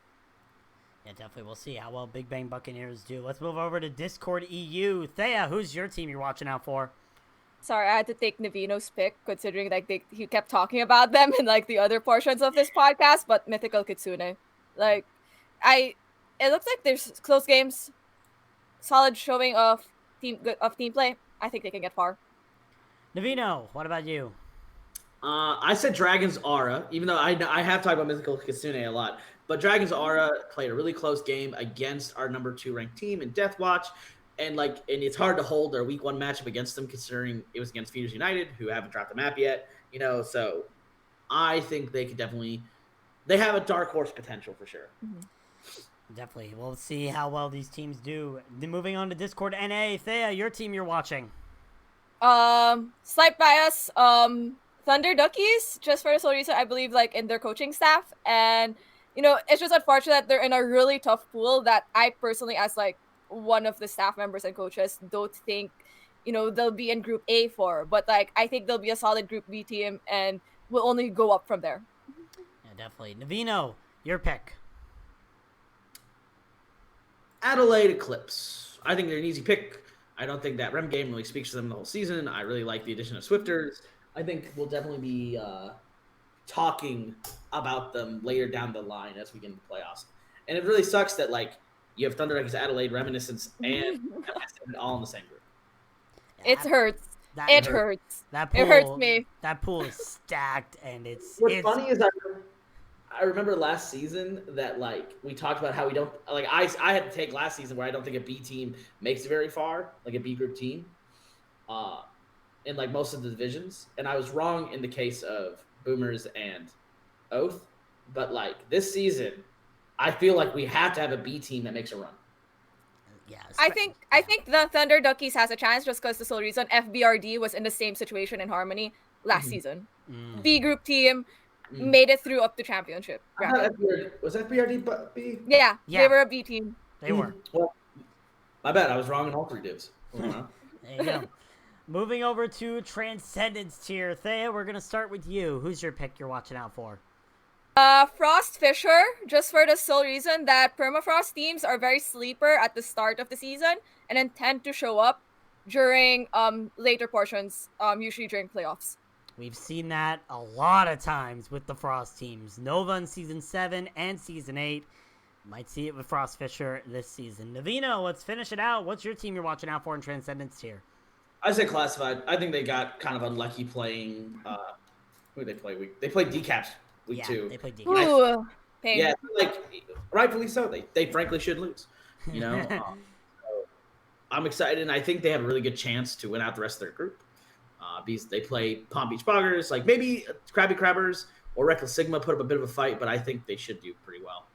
Yeah, definitely. We'll see how well Big Bang Buccaneers do. Let's move over to Discord EU. Thea, who's your team you're watching out for? Sorry, I had to take Navino's pick, considering he kept talking about them in like the other portions of this podcast. But Mythical Kitsune, it looks like there's close games, solid showing of team play. I think they can get far. Navino, what about you? I said Dragon's Aura, even though I have talked about Mythical Kitsune a lot. But Dragon's Aura played a really close game against our number 2 ranked team in Deathwatch. And it's hard to hold their week 1 matchup against them, considering it was against Feeders United, who haven't dropped the map yet. So I think they have a dark horse potential for sure. Mm-hmm. Definitely. We'll see how well these teams do. Then moving on to Discord NA. Thea, your team you're watching. Slight bias. Thunder Duckies, just for the sole reason I believe in their coaching staff. And, it's just unfortunate that they're in a really tough pool that I personally, as one of the staff members and coaches, don't think, they'll be in Group A for. But I think they'll be a solid Group B team and will only go up from there. Yeah, definitely. Navino, your pick. Adelaide Eclipse. I think they're an easy pick. I don't think that Rem game really speaks to them the whole season. I really like the addition of Swifters. I think we'll definitely be talking about them later down the line as we get into playoffs. And it really sucks that you have Thunder Duckies, Adelaide, Reminiscence, and MSN all in the same group. It hurts. It hurts. That pool, it hurts me. That pool is stacked, and What's funny is I remember last season that we talked about how we don't I had to take last season where I don't think a B team makes it very far, like a B group team, in most of the divisions, and I was wrong in the case of Boomers and Oath, but this season, I feel like we have to have a B team that makes a run. Yeah, I think the Thunder Duckies has a chance just because the sole reason FBRD was in the same situation in Harmony last season. B group team made it through up to championship. Was FBRD B? Yeah, they were a B team. They were. Well, my bad. I was wrong in all 3 divs. There you go. Moving over to Transcendence tier. Thea, we're going to start with you. Who's your pick you're watching out for? Frost Fisher, just for the sole reason that Permafrost teams are very sleeper at the start of the season and then tend to show up during later portions, usually during playoffs. We've seen that a lot of times with the Frost teams. Nova in Season 7 and Season 8. Might see it with Frost Fisher this season. Navino, let's finish it out. What's your team you're watching out for in Transcendence tier? I say Classified. I think they got kind of unlucky playing. Who did they play? They played Decaps week 2. They played And I- Ooh, pain. Yeah, like rightfully so. They frankly should lose. You know, so I'm excited, and I think they have a really good chance to win out the rest of their group. Because they play Palm Beach Boggers, like maybe Krabby Crabbers or Reckless Sigma put up a bit of a fight, but I think they should do pretty well.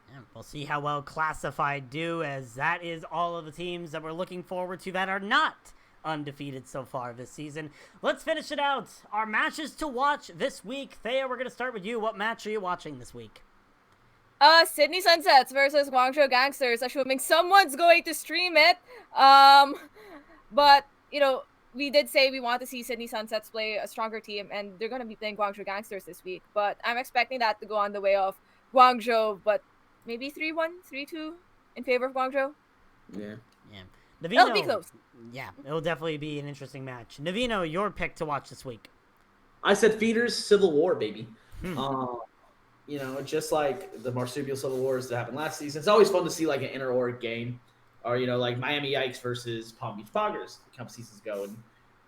Yeah, we'll see how well Classified do, as that is all of the teams that we're looking forward to that are not undefeated so far this season. Let's finish it out. Our matches to watch this week. Thea, we're going to start with you. What match are you watching this week? Sydney Sunsets versus Guangzhou Gangsters, assuming someone's going to stream it. But, you know, we did say we want to see Sydney Sunsets play a stronger team, and they're going to be playing Guangzhou Gangsters this week. But I'm expecting that to go on the way of Guangzhou, but maybe 3-1, 3-2 in favor of Guangzhou. Yeah. Navino, It'll be close. Yeah, it'll definitely be an interesting match. Navino, your pick to watch this week. I said Feeders Civil War, baby. You know, just like the marsupial Civil Wars that happened last season. It's always fun to see like an inter-org game. Or, you know, like Miami Yikes versus Palm Beach Boggers. A couple seasons ago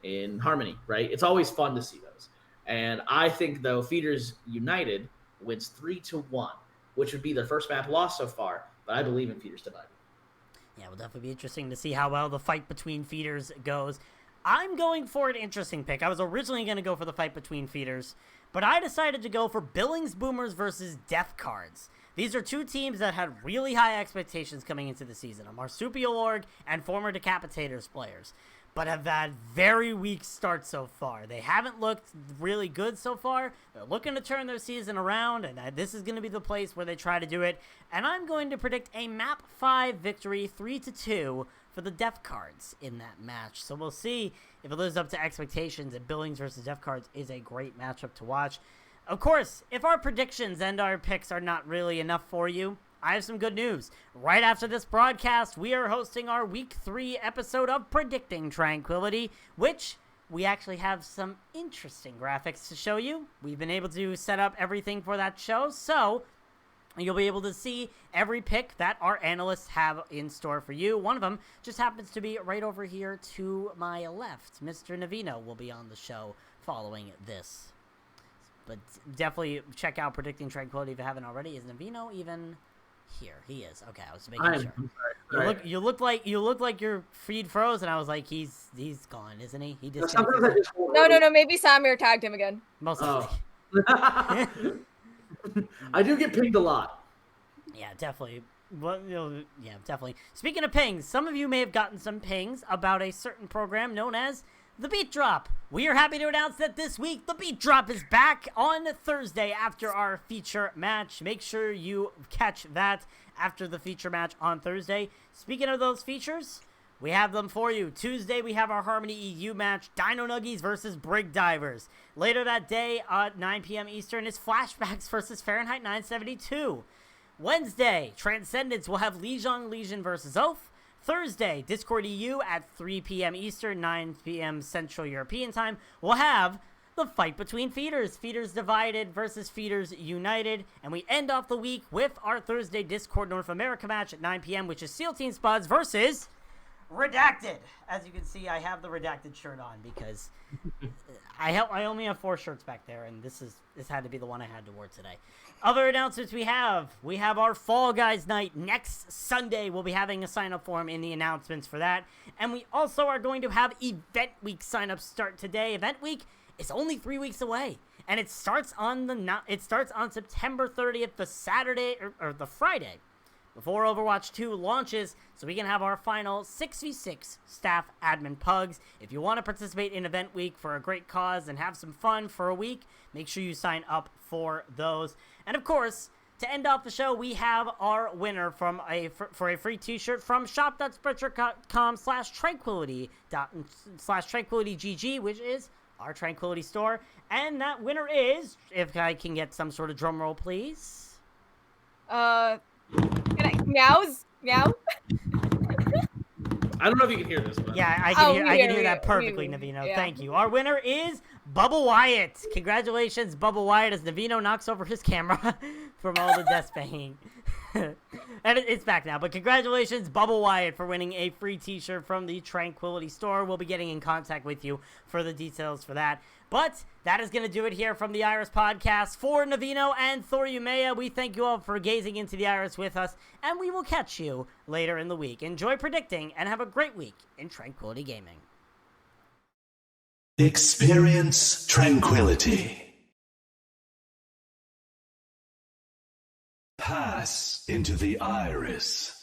in Harmony, right? It's always fun to see those. And I think, though, Feeders United wins 3-1, which would be their first map loss so far. But I believe in Feeders Divided. Yeah, it will definitely be interesting to see how well the fight between feeders goes. I'm going for an interesting pick. I was originally going to go for the fight between feeders, but I decided to go for Billings Boomers versus Death Cards. These are two teams that had really high expectations coming into the season, a marsupial org and former Decapitators players, but have had very weak starts so far. They haven't looked really good so far. They're looking to turn their season around, and this is going to be the place where they try to do it. And I'm going to predict a Map 5 victory, 3-2, for the Death Cards in that match. So we'll see if it lives up to expectations, and Billings versus Death Cards is a great matchup to watch. Of course, if our predictions and our picks are not really enough for you, I have some good news. Right after this broadcast, we are hosting our Week 3 episode of Predicting Tranquility, which we actually have some interesting graphics to show you. We've been able to set up everything for that show, so you'll be able to see every pick that our analysts have in store for you. One of them just happens to be right over here to my left. Mr. Navino will be on the show following this. But definitely check out Predicting Tranquility if you haven't already. Is Navino even here? He is. Okay, I was making sure. Sorry. You look like your feed froze, and I was like, he's gone, isn't he? He just No. Maybe Samir tagged him again. Most likely. I do get pinged a lot. Yeah, definitely. Well, yeah, definitely. Speaking of pings, some of you may have gotten some pings about a certain program known as The Beat Drop. We are happy to announce that this week, The Beat Drop is back on Thursday after our feature match. Make sure you catch that after the feature match on Thursday. Speaking of those features, we have them for you. Tuesday, we have our Harmony EU match, Dino Nuggies versus Brig Divers. Later that day at 9 p.m. Eastern is Flashbacks versus Fahrenheit 972. Wednesday, Transcendence will have Legion versus Oath. Thursday, Discord EU at 3 p.m. Eastern, 9 p.m. Central European Time, we'll have the fight between Feeders. Feeders Divided versus Feeders United. And we end off the week with our Thursday Discord North America match at 9 p.m., which is SEAL Team Spuds versus Redacted. As you can see, I have the Redacted shirt on because I only have 4 shirts back there, and this had to be the one I had to wear today. Other announcements we have our Fall Guys night next Sunday. We'll be having a sign-up form in the announcements for that. And we also are going to have Event Week sign-ups start today. Event Week is only 3 weeks away, and it starts on September 30th, the Saturday or the Friday before Overwatch 2 launches, so we can have our final 6v6 staff admin pugs. If you want to participate in Event Week for a great cause and have some fun for a week, make sure you sign up for those. And of course, to end off the show, we have our winner for a free t-shirt from shop.spreadshirt.com/tranquility.gg, which is our Tranquility store. And that winner is, if I can get some sort of drum roll, please. Meows? Meow? I don't know if you can hear this. But... Yeah, I can hear that perfectly, Navino. Yeah. Thank you. Our winner is Bubba Wyatt. Congratulations, Bubba Wyatt, as Navino knocks over his camera from all the desk banging. And it's back now. But congratulations, Bubba Wyatt, for winning a free t-shirt from the Tranquility store. We'll be getting in contact with you for the details for that. But that is going to do it here from the Iris Podcast. For Navino and Thoriumea, we thank you all for gazing into the Iris with us, and we will catch you later in the week. Enjoy predicting, and have a great week in Tranquility Gaming. Experience tranquility. Pass into the Iris.